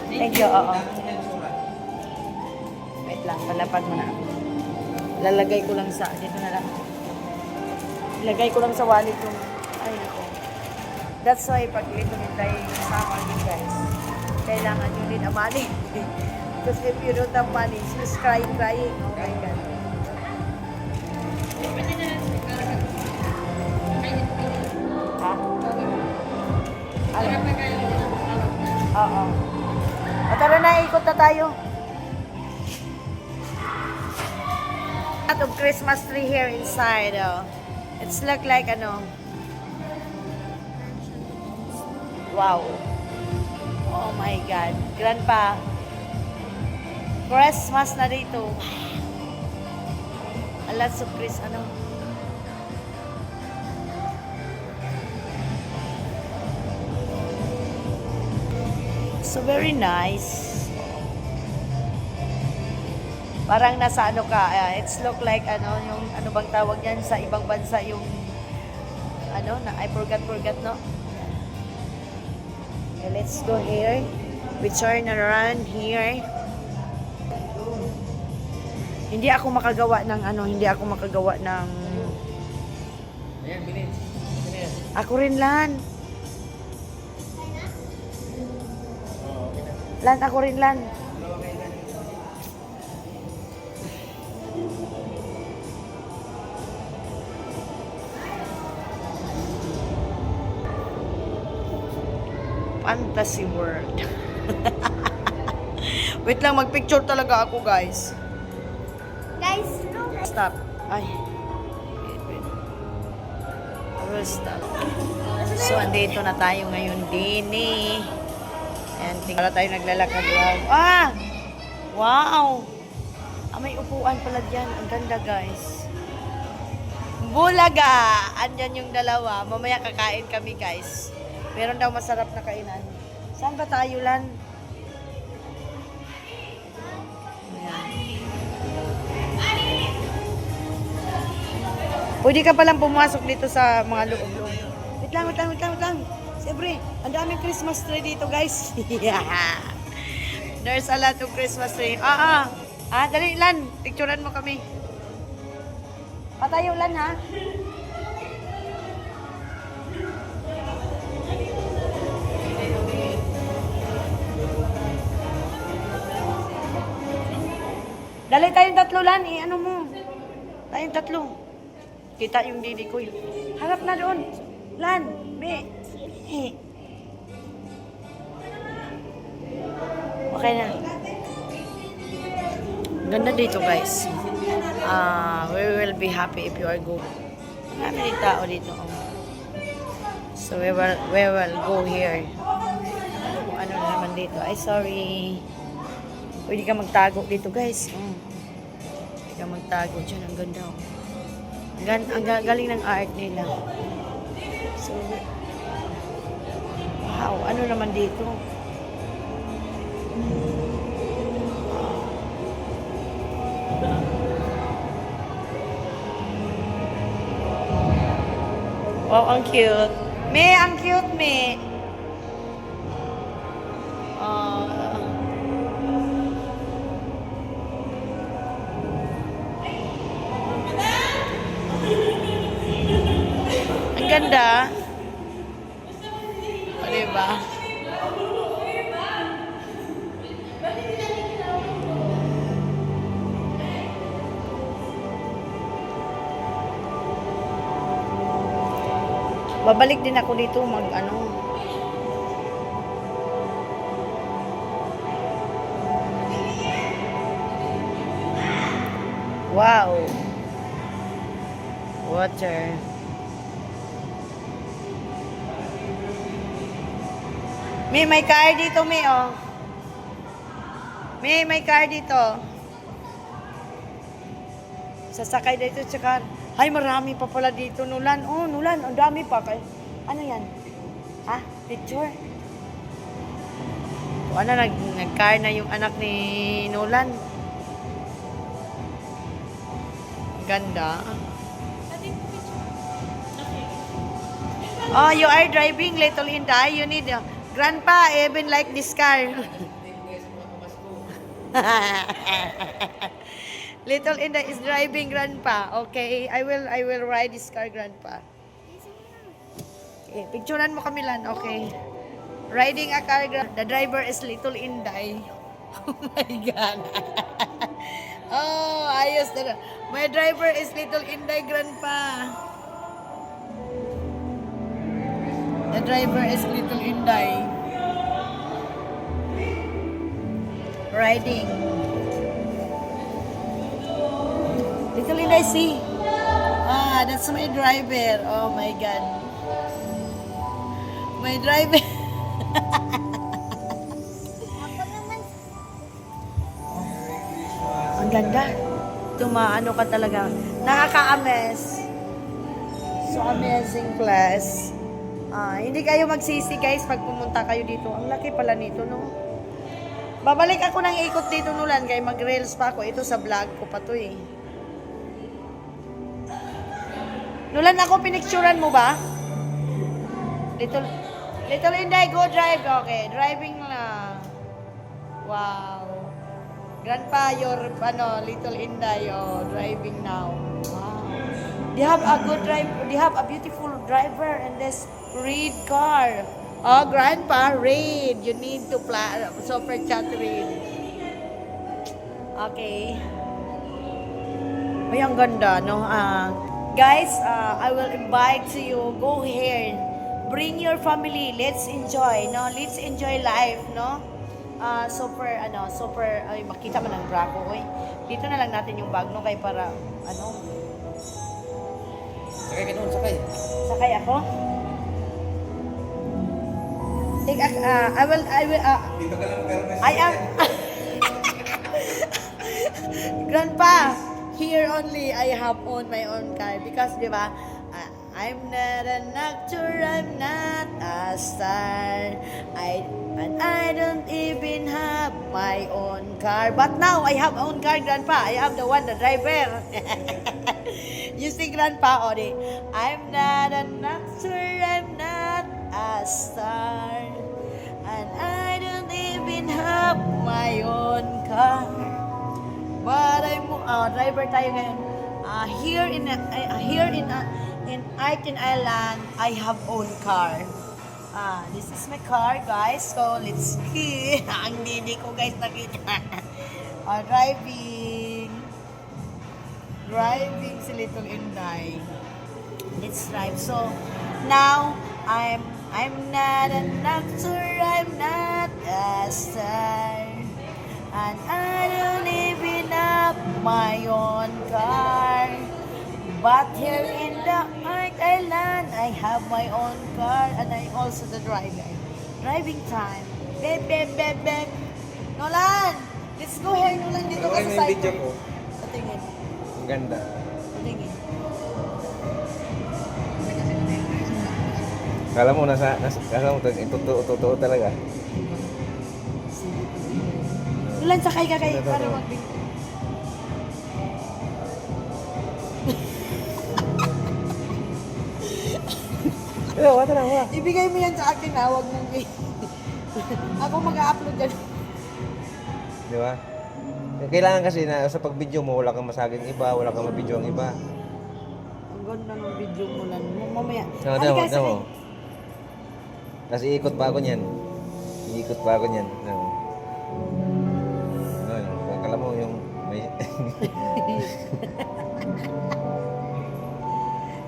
Thank you, oo. Wait lang, palapag mo na. Lalagay ko lang sa, dito na lang. Ilagay ko lang sa wallet yung, ay nako. That's why pag ito tayo summer din guys, kailangan nyo din ang money. Because if you don't have money, she's crying. Oh my God. Ha? Ano? Oo. O tara na, ikot na tayo. Lot of Christmas tree here inside. Oh. It's look like ano. Wow. Oh my God. Grandpa. Christmas na dito. A lots of Christmas. Ano? So very nice. Parang nasa ano ka, it's look like ano, yung ano bang tawag yan sa ibang bansa yung ano, na I forgot no? Okay, let's go here. We turn around here. Hindi ako makagawa ng ano, Ayan, bilhin. Ayan. Ako rin, Lan. Oo, okay na. Lan, ako rin, Lan. Dalawa kayo na. Fantasy world. Wait lang, magpicture talaga ako, guys. Guys, look. Stop. Ay. Wait. I will stop. So, andito na tayo ngayon din eh. Ayan, tingnan tayo naglalakad. Wow. Ah! Wow! Ah, may upuan pala dyan. Ang ganda, guys. Bulaga! Andyan yung dalawa. Mamaya kakain kami, guys. Meron daw masarap na kainan. Saan ba tayo, Lan? Pwede ka palang pumasok dito sa mga loob-loob. Wait lang. Siyempre, ang daming Christmas tree dito, guys. Yeah. There's a lot of Christmas tree. Dali, Lan. Picturean mo kami. Patayo, Lan, ha? Dali tayong tatlo, Lan. Ano mo? Tayong tatlo. Kita yung didi ko. Harap na doon. Lan, be. Okay na. Ganda dito, guys. We will be happy if you are good. Marami din tao dito. Oh. So we will go here. Kung ano na naman dito. Ay, sorry. Pwede ka magtago dito, guys. Pwede ka magtago dyan. Ang ganda. Oh. Ang galing ng art nila. So, wow. Ano naman dito? Wow, ang cute. Me, ang cute, me. Ang ganda. O, diba? Babalik din ako dito mag-ano. Wow. Water. May car dito, oh. May car dito. Sasakay dito sa car. Ay, marami pa pala dito, Nulan. Oh, Nulan, ang dami pa. Ano yan? Ha? Picture? O, ano, nag-car na yung anak ni Nulan. Ganda. Oh, you are driving, little Inday. You need, Grandpa, even like this car. Little Inday is driving, Grandpa. Okay, I will ride this car, Grandpa. Okay, picturean mo kami, Lan. Okay. Riding a car, the driver is Little Inday. Oh my God. Oh, ayos na. My driver is Little Inday, Grandpa. The driver is Little Inday. Riding. Little Inday, see? That's my driver. Oh my God. My driver. Ang ganda. Tumaano ka talaga. Nakaka-amaze. So amazing place. Hindi kayo magsisi, guys, pag pumunta kayo dito. Ang laki pala nito, no? Babalik ako ng ikot dito, Nulan, kaya mag-reels pa ako. Ito sa vlog ko pa to, eh. Nulan, ako pinicturan mo ba? Little Inday, go drive. Okay, driving lang. Wow. Grandpa, your, Little Inday, driving now. Wow. They have a good drive. They have a beautiful driver in this red car. Oh, Grandpa, red. You need to super chat red. Okay. Ay, ang ganda, no? Guys, I will invite you. Go here. Bring your family. Let's enjoy, no? Let's enjoy life, no? Super, ay, makita man ang bra ko, eh. Dito na lang natin yung bag, no? Kaya para, Sakay ka doon, sakay. sakay ako? I will, Dito ka lang, pero may I am, Grandpa, here only I have owned my own car because, di ba, I'm not an actor, I'm not a star, and I don't even have my own car. But now I have own car, Grandpa. I have the driver. You see, Grandpa, I'm not an actor, I'm not a star. And I don't even have my own car. But I'm driver tayo ngayon. In Artin Island, I have own car. This is my car, guys. So let's see. Ang didi ko, guys, nakita. Driving si Little Inday. Let's drive. So now I'm not an actor, I'm not a star. And I don't even have my own car. But here in the Art Island, I have my own car and I also the driver. Driving time. Beb. Nolan! Let's go here, Nolan. Dito ka Okay sa na yung side. video ko. Patingin. Ang ganda. Patingin. Kala mo totoo talaga. Nolan, sakay ka kayo para mag-video. Wala na, wala. Ibigay mo yan sa akin ha, huwag mong ako mag-upload yan. Di ba? Kailangan kasi na sa pag-video mo, wala kang masaging iba, wala kang mabidyo ang iba. Ang ganda ng video mo lang. Mamaya. No, Halika, no. sakay. Kasi iikot pa ako niyan. Iikot pa ako niyan. No. Ano, kala mo yung may...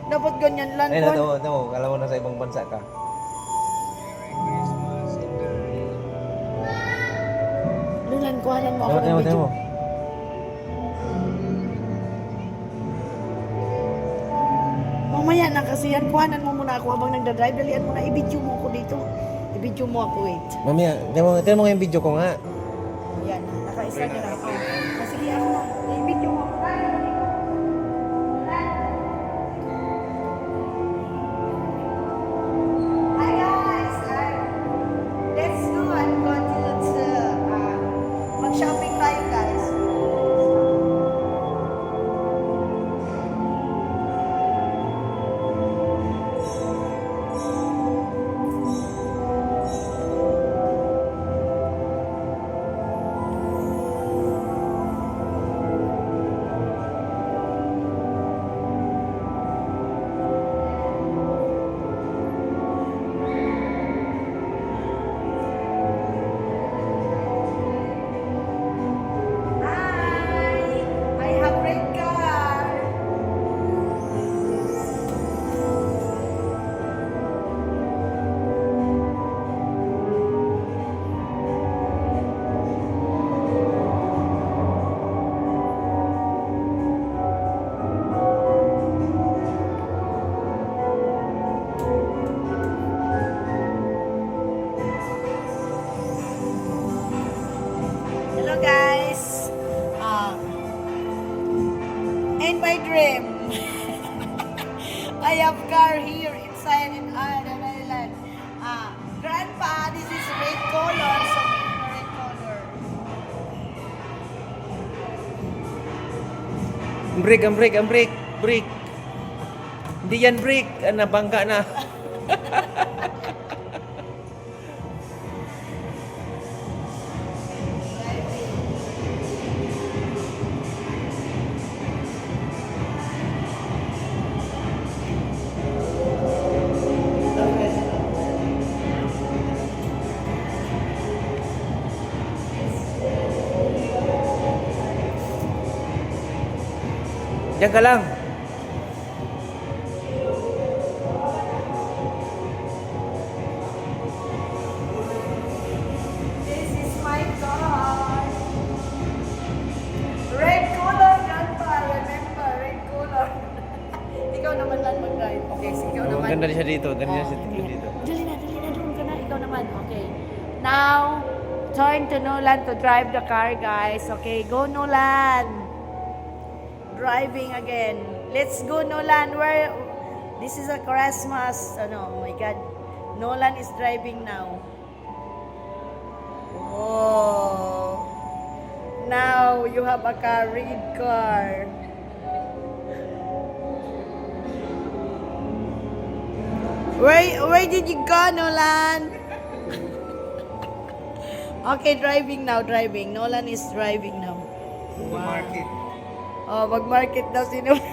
Dapat ganyan lang. Ay, no. Kala mo nasa ibang bansa ka. Lulan, kuhanan mo ako ng video. Tama. Mamaya na kasi yan. Kuhanan mo muna ako habang nagdadrive. Dalian mo na. I-video mo ako dito. I-video mo ako, wait. Mamaya, tingnan mo yung video ko nga. Yan. Naka-isa na lang. Sige ako na. I-video mo ako. Hi guys! Let's go and go to mag-shopping tayo, guys. Hi! I have red car. Hello guys. In my dream, I have car here inside in Arden Island. Grandpa, this is red color, so red color. Break. Hindi yan break. Nabangga na. Diyan ka lang. This is my car. Red color, Grandpa. Remember, red color. Ikaw naman lang mag-drive. Okay, so ikaw naman. Ganda siya dito. Ganda siya Okay. dito. Dali na, doon ka na. Ikaw naman. Okay. Now, turn to Nolan to drive the car, guys. Okay, go Nolan. Driving again. Let's go Nolan. This is a Christmas. Oh my God. Nolan is driving now. Oh. Now you have a car, red car. Where did you go, Nolan? Okay, driving now, driving. Nolan is driving now. Market. Oh, mag-market daw si Nolan.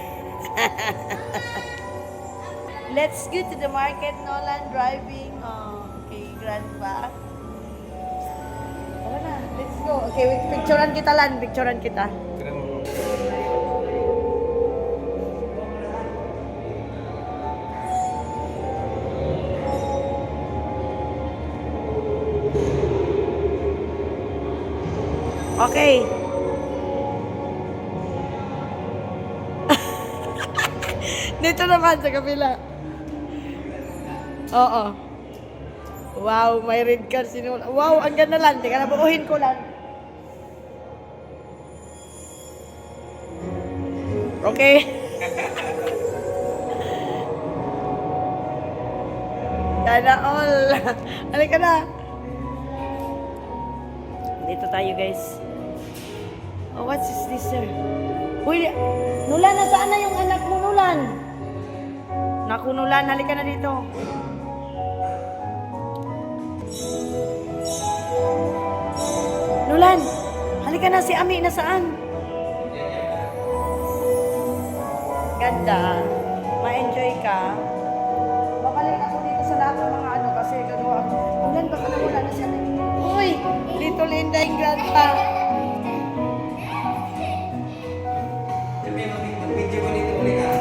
Let's go to the market, Nolan, driving. Oh, okay, grandpa. Tara na, let's go. Okay, wait, picturean kita, Lan. Picturean kita. Okay. Dito naman sa kabila. Oo. Wow, may red car sino. Wow, ang ganda lang. Teka na, buuhin ko lang. Okay. Sana all. Halika na. Dito tayo, guys. Oh, what is this, sir? Uy, Nulan, nasaan na yung anak mo, Nulan? Naku, Nulan, halika na dito. Nulan, halika na, si Ami nasaan? Ganda. Ma-enjoy ka. Babalik ako dito sa lahat ng mga ano kasi gano'n ako. Nulan, baka nawala na si Ami. Uy, dito Linda yung grandpa. Video ko dito ulit ha.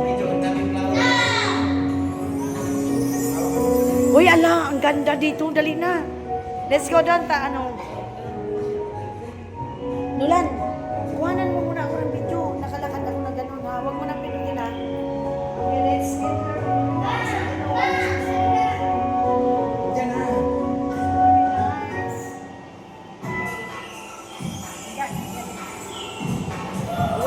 Video ang daming flower. Uy, ala, ang ganda dito. Dali na. Let's go doon, ano. Nulan, kuhanan mo muna ako ng video. Nakalakad ako na gano'n, ha. Huwag mo nang pinutin, ha. Okay, let's get there. Diyan ha.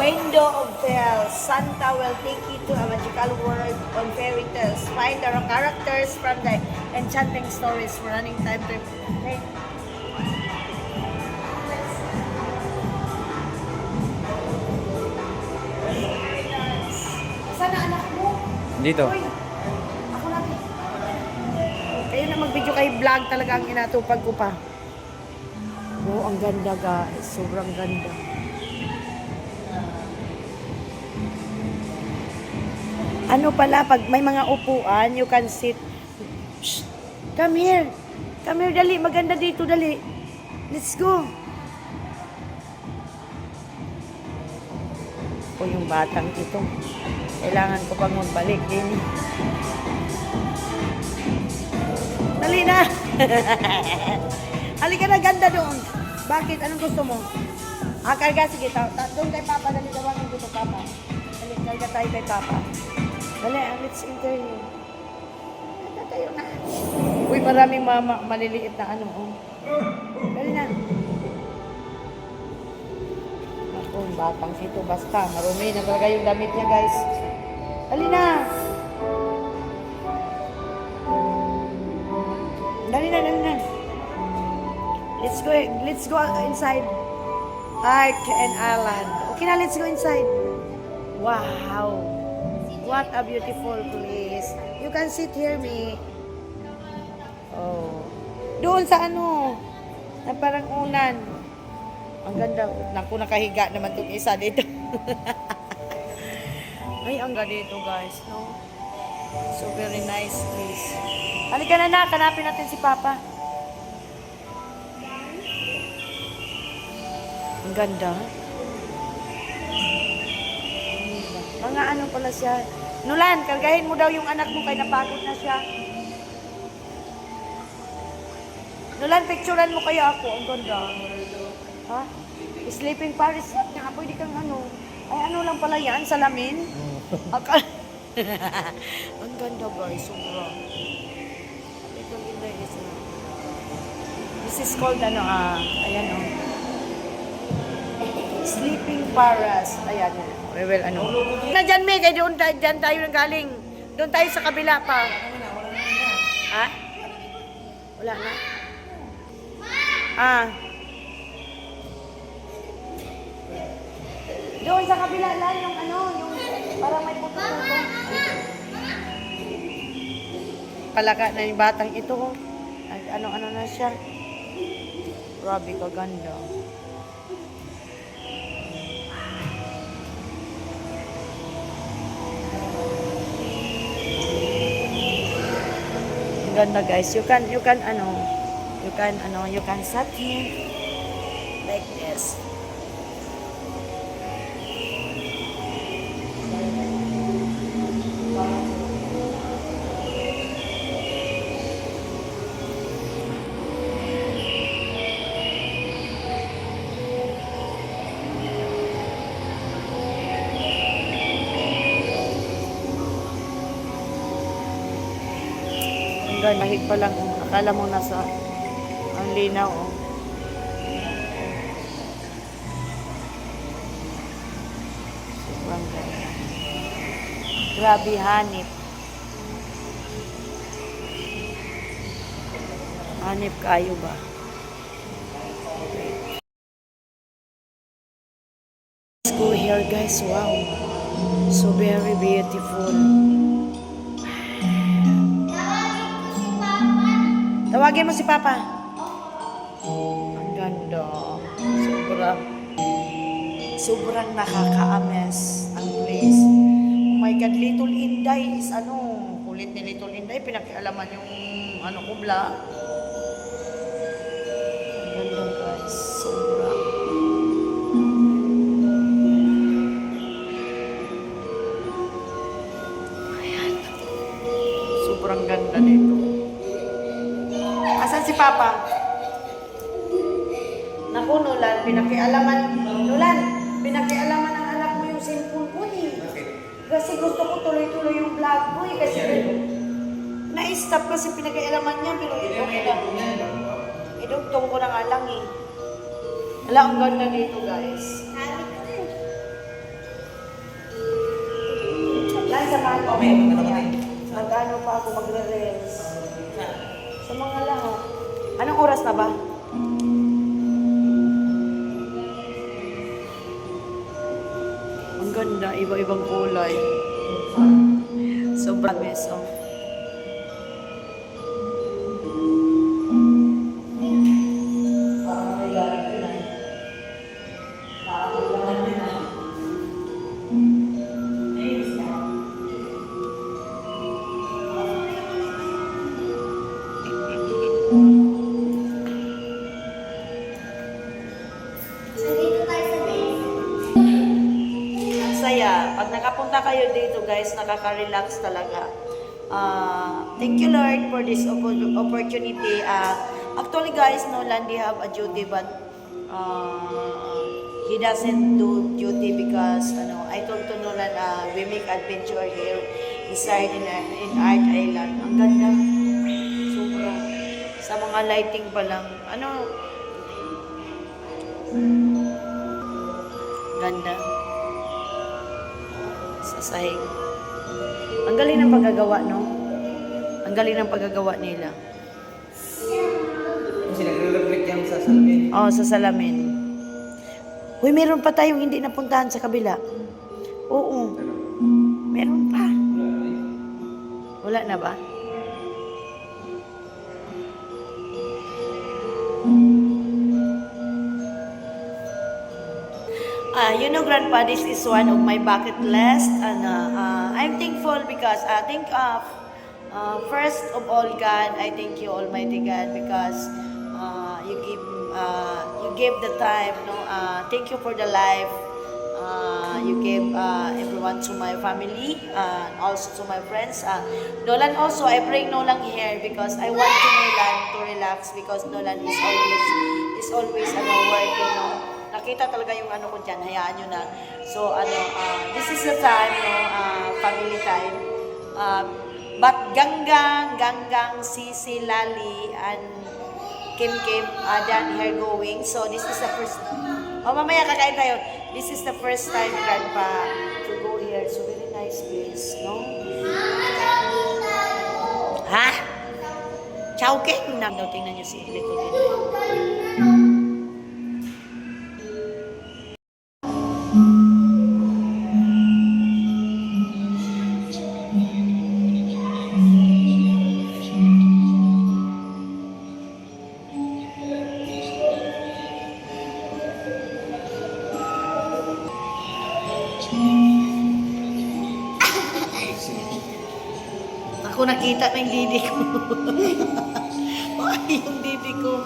Window of Tales. Santa will take you to a magical world on fairy tales. Find the characters from the enchanting stories for running time trip. Okay. Sana anak mo? Dito. Uy, ako lang. Kayo na mag-video kay vlog talaga ang inatupag ko pa. Oh, ang ganda guys. Sobrang ganda. Ano pala, pag may mga upuan, you can sit. Shh! Come here. Come here, dali. Maganda dito, dali. Let's go. O yung batang ito. Kailangan ko pang magbalik din. Dali na. Halika na, ganda doon. Bakit? Anong gusto mo? Karga, sige. Doon kay Papa. Dali, tawagin ko to Papa. Dali, karga tayo kay Papa. Dali, let's interview. Ito tayo na. Uy, maraming maliliit na ano. Oh. Dali na. Ako, batang ito. Basta, marumi na talaga yung damit niya, guys. Dali na. Dali na, dali na. Let's go inside. Art and Island. Okay na, let's go inside. Wow. What a beautiful place. You can sit here, me. Oh. Doon sa ano, na parang unan. Ang ganda. Naku, nakahiga naman itong isa dito. Ay, ang ganda dito, guys. No? So, very nice place. Halika na na, kanapin natin si Papa. Ang ganda. Mga ano pala siya. Nulan, kargahin mo daw yung anak mo kay napagod na siya. Nulan, picturean mo kaya ako. Ang ganda. Ha? Sleeping Paris. Nga, pwede kang ano. Ay, ano lang pala yan? Salamin? Ang ganda, guys. Sobra. Ito, ganda is na. This is called, ano, ayan, oh. Sleeping Paris. Ayan, we will, ano. Na dyan, Meg. Ay, doon dyan tayo nang galing. Doon tayo sa kabila pa. Ha? Wala na? Doon sa kabila lang yung ano, yung parang may puto-puto. Palaka na yung batang ito. Ano na siya. Grabe kaganda. Ang ganda guys. You can set him like this. Hanggang mahig pa lang. Akala mo nasa ang linaw. Oh. Sobrang ganda. Grabe hanip. Hanip kayo ba? Let's go here guys. Wow. So very beautiful. Tawagin mo si Papa. Ang ganda. Sobrang nakaka-amaze ang place. Oh my God, Little Inday is kulit ni Little Inday. Pinakialaman yung kubla. Ang ganda guys. Sobrang. Ayan. Sobrang ganda nito. Asan si Papa? Naku, Nolan, pinakialaman ng anak mo yung cellphone ko eh. Kasi gusto ko tuloy-tuloy yung vlog ko eh. Kasi na-stop kasi pinakialaman niya, pero idugtong ko na nga lang eh. Wala, ang ganda dito guys. Lang sa mga mag-ano pa ako magre-rest. Sa mga lang. Anong oras na ba? Ang ganda, iba-ibang kulay. Sobrang beso. Pag nakapunta kayo dito guys, nakaka-relax talaga. Thank you Lord for this opportunity. Actually guys, Nolan, they have a duty but he doesn't do duty because I told to Nolan, we make adventure here inside in Art Island. Ang ganda. Sobra. Sa mga lighting pa lang. Ganda. Sahig. Ang galing ng paggagawa, no? Ang galing ng paggagawa nila. Kasi nagre-reflect yan sa salamin. Oo, sa salamin. Uy, meron pa tayong hindi napuntahan sa kabila. Oo. Meron pa. Wala na ba? You know, Grandpa, this is one of my bucket list, and I'm thankful because I think first of all, God, I thank you, Almighty God, because you give the time. Thank you for the life you gave everyone, to my family and also to my friends. Nolan also, I bring Nolan here because I want Nolan to relax because Nolan is always working. Nakita talaga yung ko dyan, hayaan nyo na. So, this is the time, family time. But Ganggang, Sisi, Lali, and Kim, done here going. So, this is the first, mamaya kakain tayo. This is the first time, Grandpa, to go here. So, very nice place, no? Ha? Chowking? Tingnan nyo si Lito din. kita ng didi ko. Ay, yung didi ko.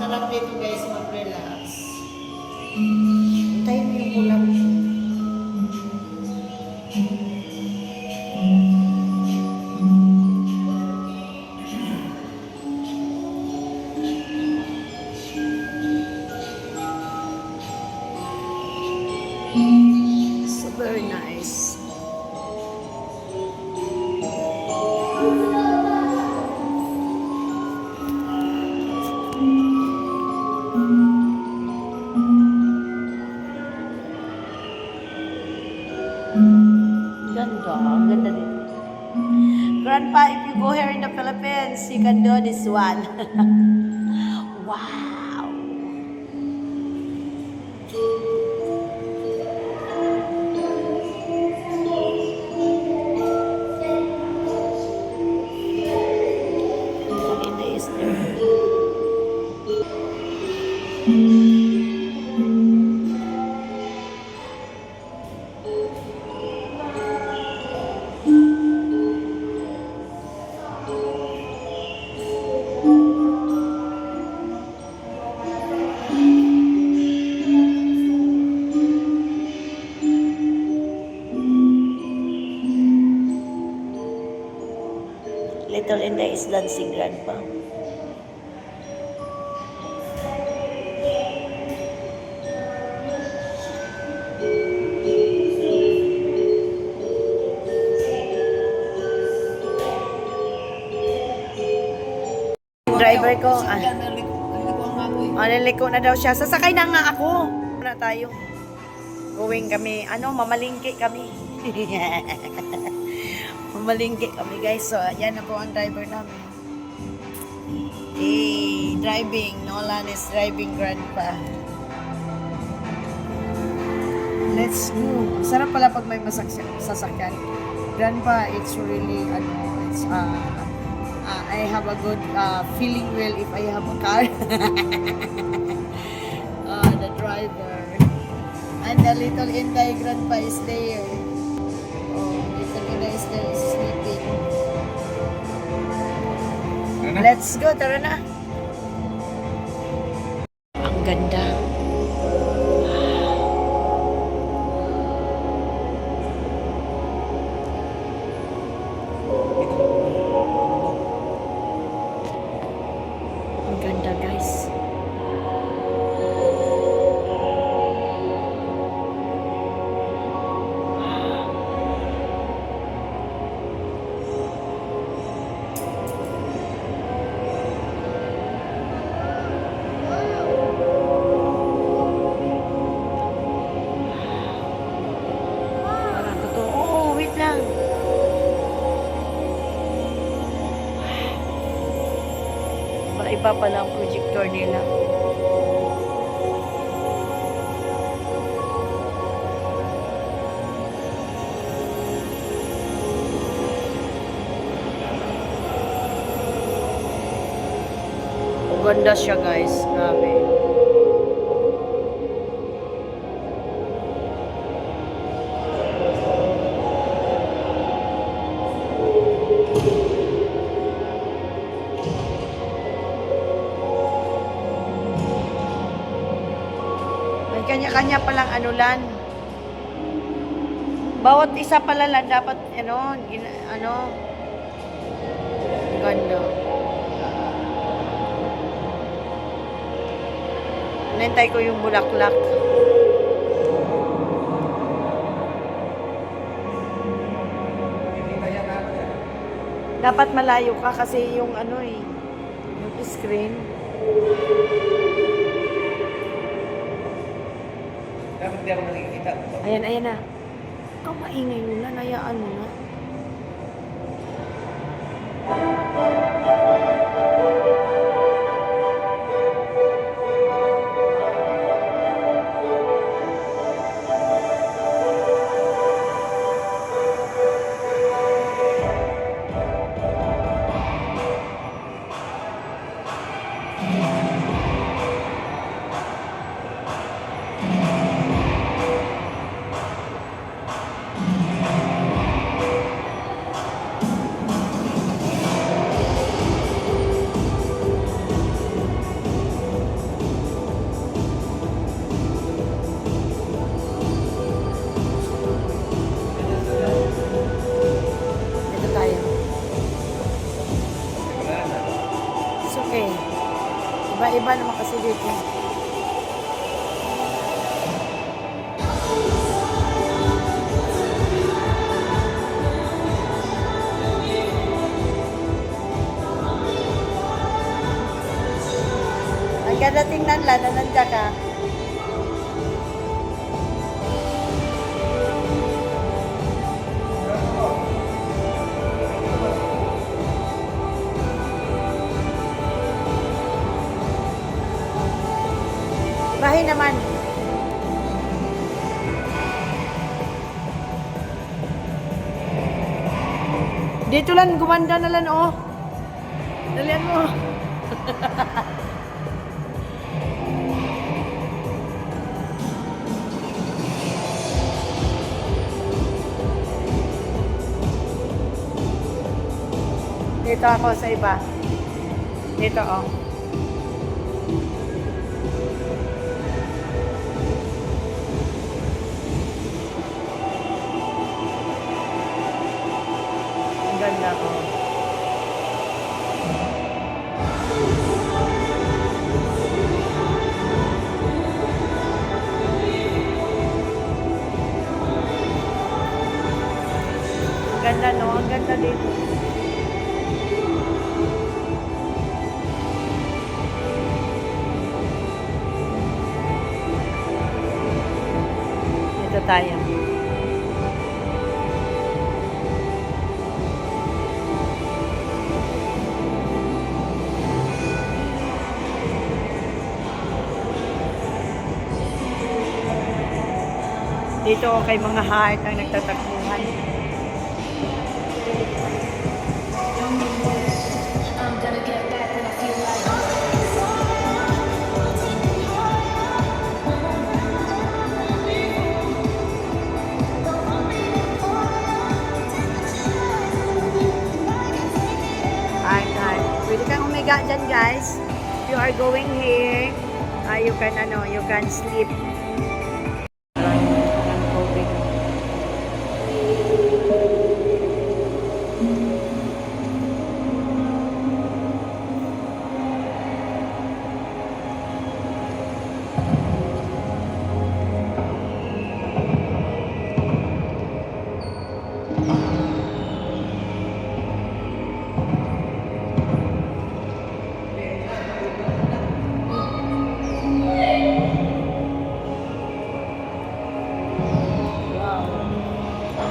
Sarap dito guys, mag-relax. Tayo mo yung ulam. So very nice. Ganda, ang ganda din. Grandpa, if you go here in the Philippines, you can do this one. Wow. Linda is there. Little India is dancing, Grandpa. Driver ko, naliko na daw siya. Sasakay na nga ako. Na tayo. Going kami, mamalingki kami. Mamalingki kami guys. So, yan na po ang driver namin. Hey, driving. Nolan is driving, Grandpa. Let's go. Sarap pala pag may sasakyan. Grandpa, it's really, it's, I have a good feeling well if I have a car. The driver. And the little Inday Grandpa is there. Oh, little Inday is there, is sleeping. Let's go, tara na. Ang ganda. Ang ganda, guys. Parang totoo. Oh, wait lang. Iba pala ang projector nila. Ang ganda siya guys. Grabe. Kanya-kanya palang lan. Bawat isa pala lang dapat, ganda. Nantay ko yung bulaklak. Dapat malayo ka kasi yung yung screen. Bakit di ako nakikita? Ayan, ayan na. Ikaw maingay nila, nayaan mo na. Dito tayo. It's okay. Iba-iba naman kasi dito. Ang ganda tingnan lang na nandiyan ka. Bahay naman. Dito lang, gumanda na lang, oh. Dalian mo. Dito ako sa iba. Dito, oh. Ang ganda, oh. Ang ganda, no? Ang ganda dito. Dito tayo. Dito kay mga heart ang nagtatakbuhan. Heart. Pwede kang umiga dyan, guys. If you are going here, you can sleep.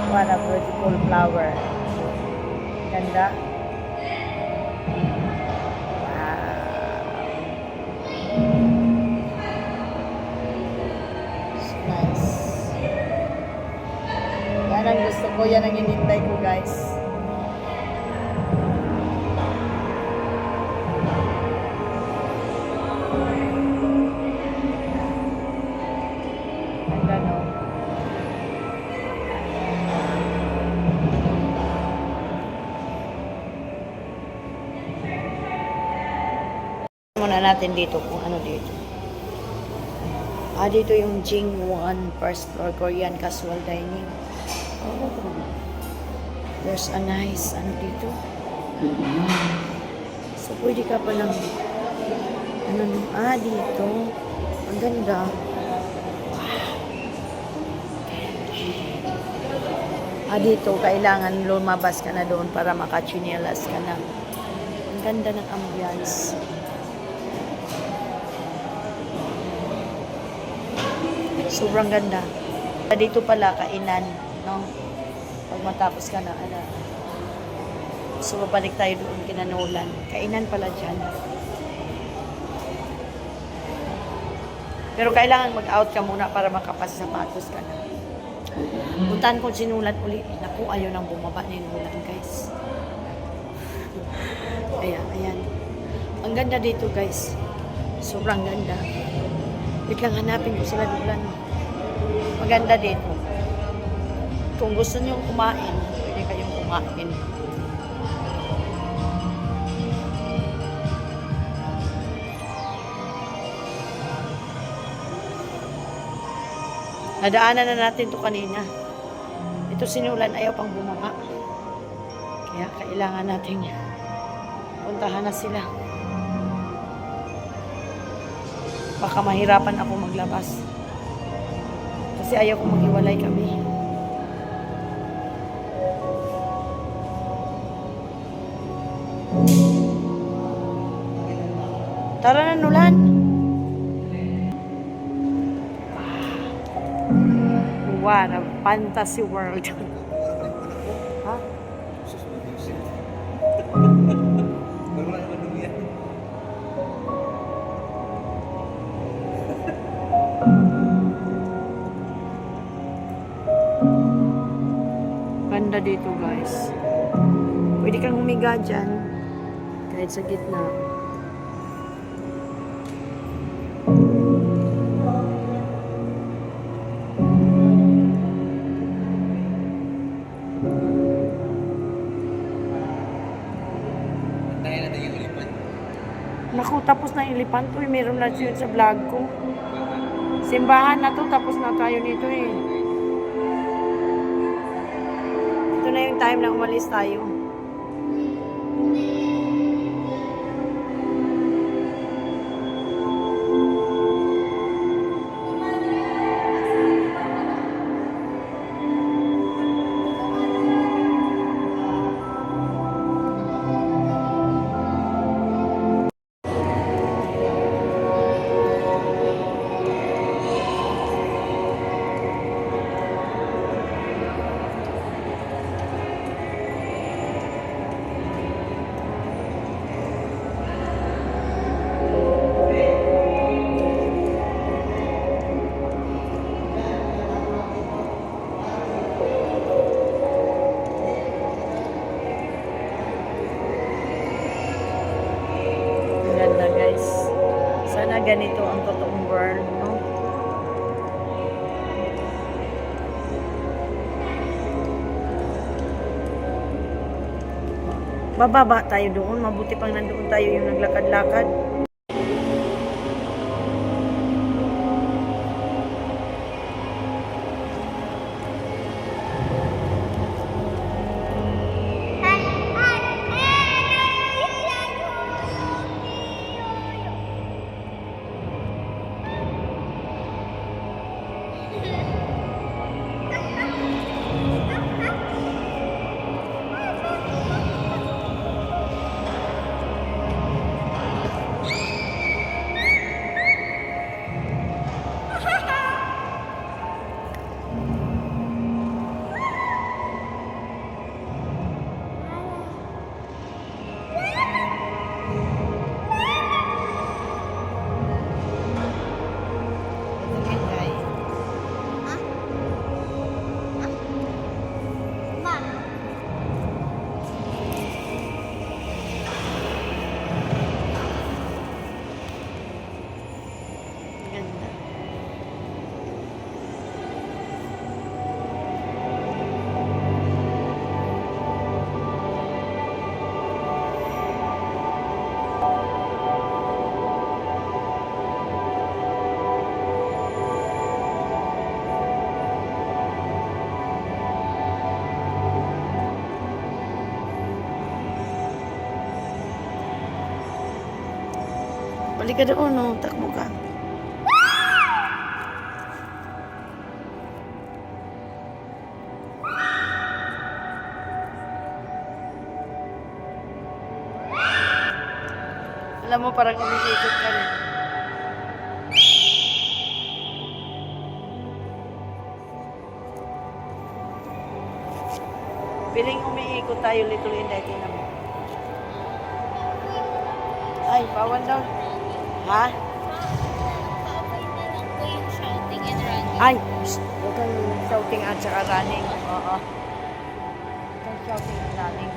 What a beautiful flower. Ganda. Wow. It's nice. Yan ang gusto ko. Yan ang hinintay ko, guys. Ganda, no? Muna natin dito kung ano dito. Dito yung Jingwon first floor Korean casual dining. Oh. There's a nice ano dito. So pwede ka pa lang dito. Ang ganda. Dito kailangan lumabas ka na doon para makachinelas ka na. Ang ganda ng ambience. Sobrang ganda. Dito pala, kainan, no? Pag matapos ka na, so, babalik tayo doon kinanulan. Kainan pala dyan. Pero kailangan mag-out ka muna para makapasapatos ka na. Puntahan ko sinulan uli. Naku, ayaw nang bumaba ni Nulan, guys. Ayan. Ang ganda dito, guys. Sobrang ganda. Wait lang, hanapin ko sila Nulan. Maganda dito. Kung gusto nyo kumain, pwede kayong kumain. Nadaanan na natin to kanina. Ito sinulan, ayaw pang bumaba. Kaya kailangan natin puntahan na sila. Baka mahirapan ako maglabas. Kasi ayaw kong maghiwalay kami. Tara na, Nulan. What a fantasy world. Ha? Ganda dito, guys. Pwede kang humiga dyan. Kahit sa gitna. Naku, tapos na ilipan to. Meron na yun sa vlog ko. Simbahan na to, tapos na tayo nito eh. Ito na yung time na umalis tayo. Ganito ang totoong world, no? Bababa tayo doon. Mabuti pang nandoon tayo yung naglakad-lakad. Balik ka doon, no? Takbo ka. Alam mo, parang umiikot ka rin. Piling umiikot tayo, Little Inday. Tingnan mo. Ay, bawal daw. Ha? Pauwi na lang po yung shouting and running. Ay, huwag kang shouting at saka running. Oo. Huwag kang shouting at running.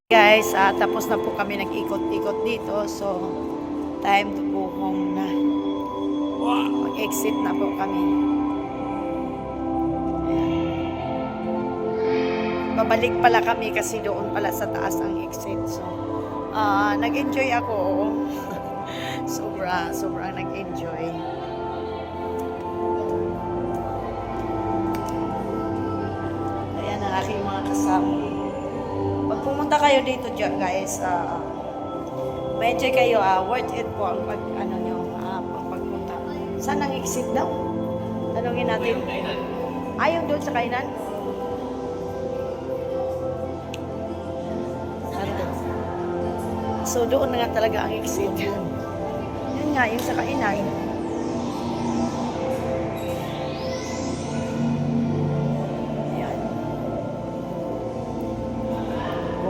Guys, tapos na po kami nag-ikot-ikot dito. So, time to go home na. Mag-exit na po kami. Ayan. Babalik pala kami kasi doon pala sa taas ang exit. So, nag-enjoy ako. Sobrang nag-enjoy. Ayan ang aking mga kasama. Pag pumunta kayo dito guys, ma-enjoy kayo, worth it po ang pagpunta. Saan ang exit daw? Tanungin natin. Ayaw doon sa kainan? So doon na nga talaga ang exit. Yun nga, yung sa kainan.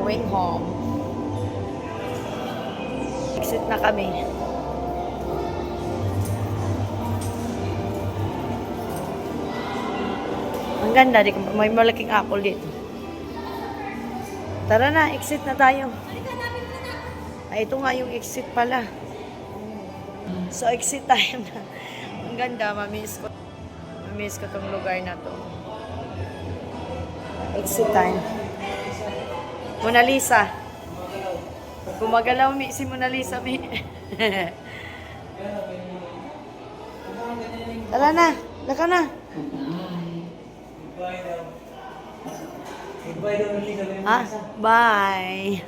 Going home. Exit na kami. Ang ganda, may malaking apple dito. Tara na, exit na tayo. Ay, ito nga yung exit pala. So, exit tayo na. Ang ganda, mamiss ko. Namiss ko tong lugar na to. Exit time. Mona Lisa. Gumagalaw si Mona Lisa, mi. Tara na. Laka na. Ha? Bye.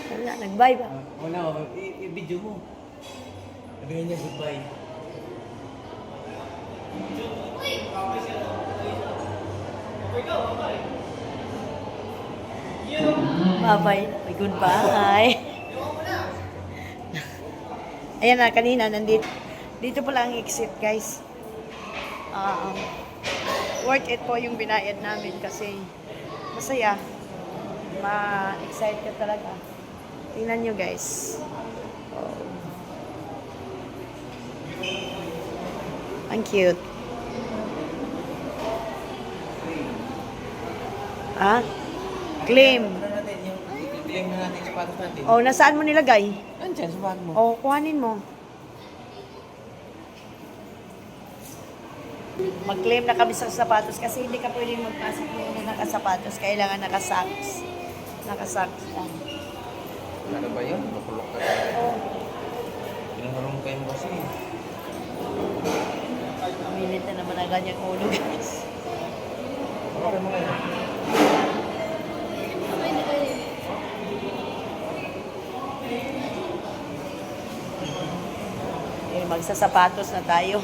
Wala, nag-bye ba? Wala, i-video mo. Sabihin niya goodbye. Bye-bye. Goodbye. Ayan na, kanina, nandito. Dito pala ang exit, guys. Worth it po yung binayad namin kasi masaya. Ma-excite ka talaga. Tingnan nyo, guys. Oh. Ang cute. Ah? Claim. I-claim na natin yung sapatos natin. Oh, nasaan mo nilagay? Andyan, sa bag mo. Oh, kuhanin mo. Mag-claim na kami sa sapatos kasi hindi ka pwedeng magpasok ng nakasapatos. Kailangan nakasocks. Nakasocks lang. Ano ba yun? Makulok ka tayo. Oh, Pinangalong kayo mo kasi. minute na naman ang ganyang ulo, guys. Okay mo ngayon. Eh, magsasapatos na tayo.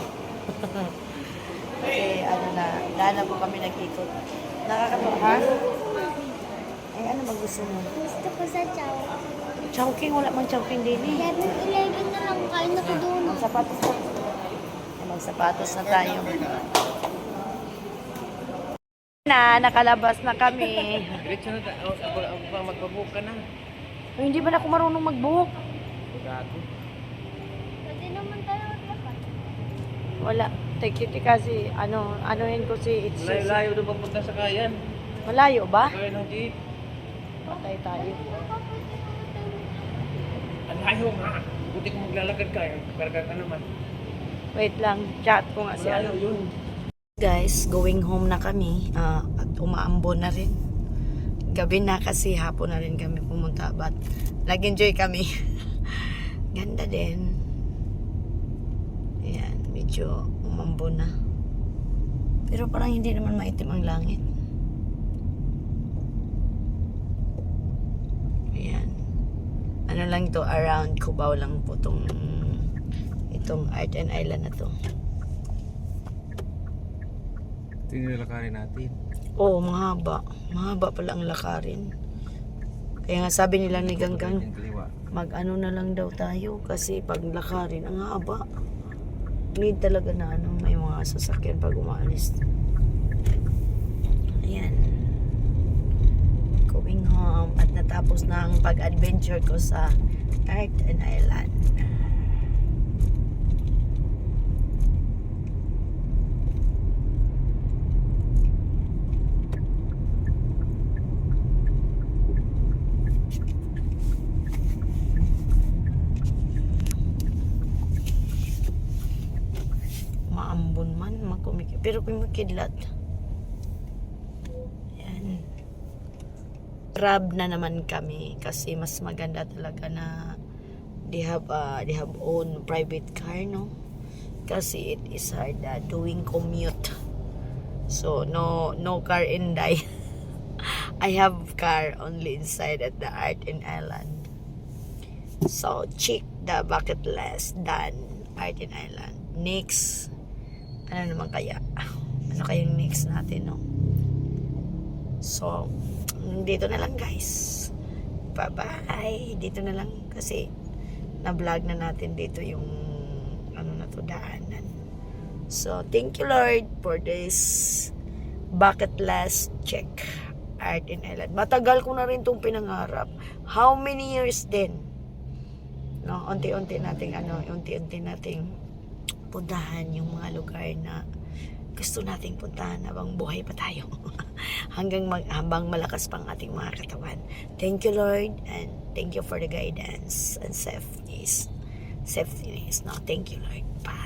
Kasi ano na, daan na po kami nag-ikot. Nakakatawa, ha? Ay, ano magusto mo? Gusto ko sa chow. Chowking, wala mang chowking din eh. 11 na lang, kain na ko doon. Magsapatos na. Ay, magsapatos na tayo. Nakalabas na kami. Diretso na tayo. Ako pa magpabuka ka na. Ay, hindi ba na ako marunong magbuhok? Gago. Pwede naman tayo maglakad. Wala. Take it kasi, anuhin ko si It's Layo-layo doon papunta sa kayan. Malayo ba? Kaya ng jeep. Patay tayo. Ang layo nga. Buti kung maglalakad ka. Karga ka naman. Wait lang, chat ko nga si Malayo yun. Guys, going home na kami at umaambo na rin. Gabi na kasi hapon na rin kami pumunta but nag-enjoy kami. Ganda din. Ayan, medyo umambo na. Pero parang hindi naman maitim ang langit. Ayan. Ano lang to, around Cubao lang po itong Art and Island na to. Ito yung nilalakarin natin. Oo, mahaba. Mahaba pala ang lakarin. Kaya nga sabi nila ni Ganggang, Yung kaliwa. mag-ano na lang daw tayo kasi pag lakarin, ang haba. Need talaga na may mga sasakyan pag umaalis. Ayan. Going home at natapos na ang pag-adventure ko sa Art and Island. Maambon man, pero kumikidlat. Ayan. Grab na naman kami kasi mas maganda talaga na they have own private car, no? Kasi it is hard doing commute. So no car Inday. I have car only inside at the Art and Island. So check the bucket list done. Art and Island. Next, ano naman kaya? Ano kayang next natin, no? So, dito na lang, guys. Bye-bye. Dito na lang kasi na-vlog na natin dito yung daanan. So, thank you, Lord, for this bucket list check. Art and Island. Matagal ko na rin itong pinangarap. How many years din? No, unti-unti nating puntahan yung mga lugar na gusto nating puntahan habang buhay pa tayo. habang malakas pang ating mga katawan. Thank you, Lord, and thank you for the guidance and safety. No, thank you, Lord. Bye.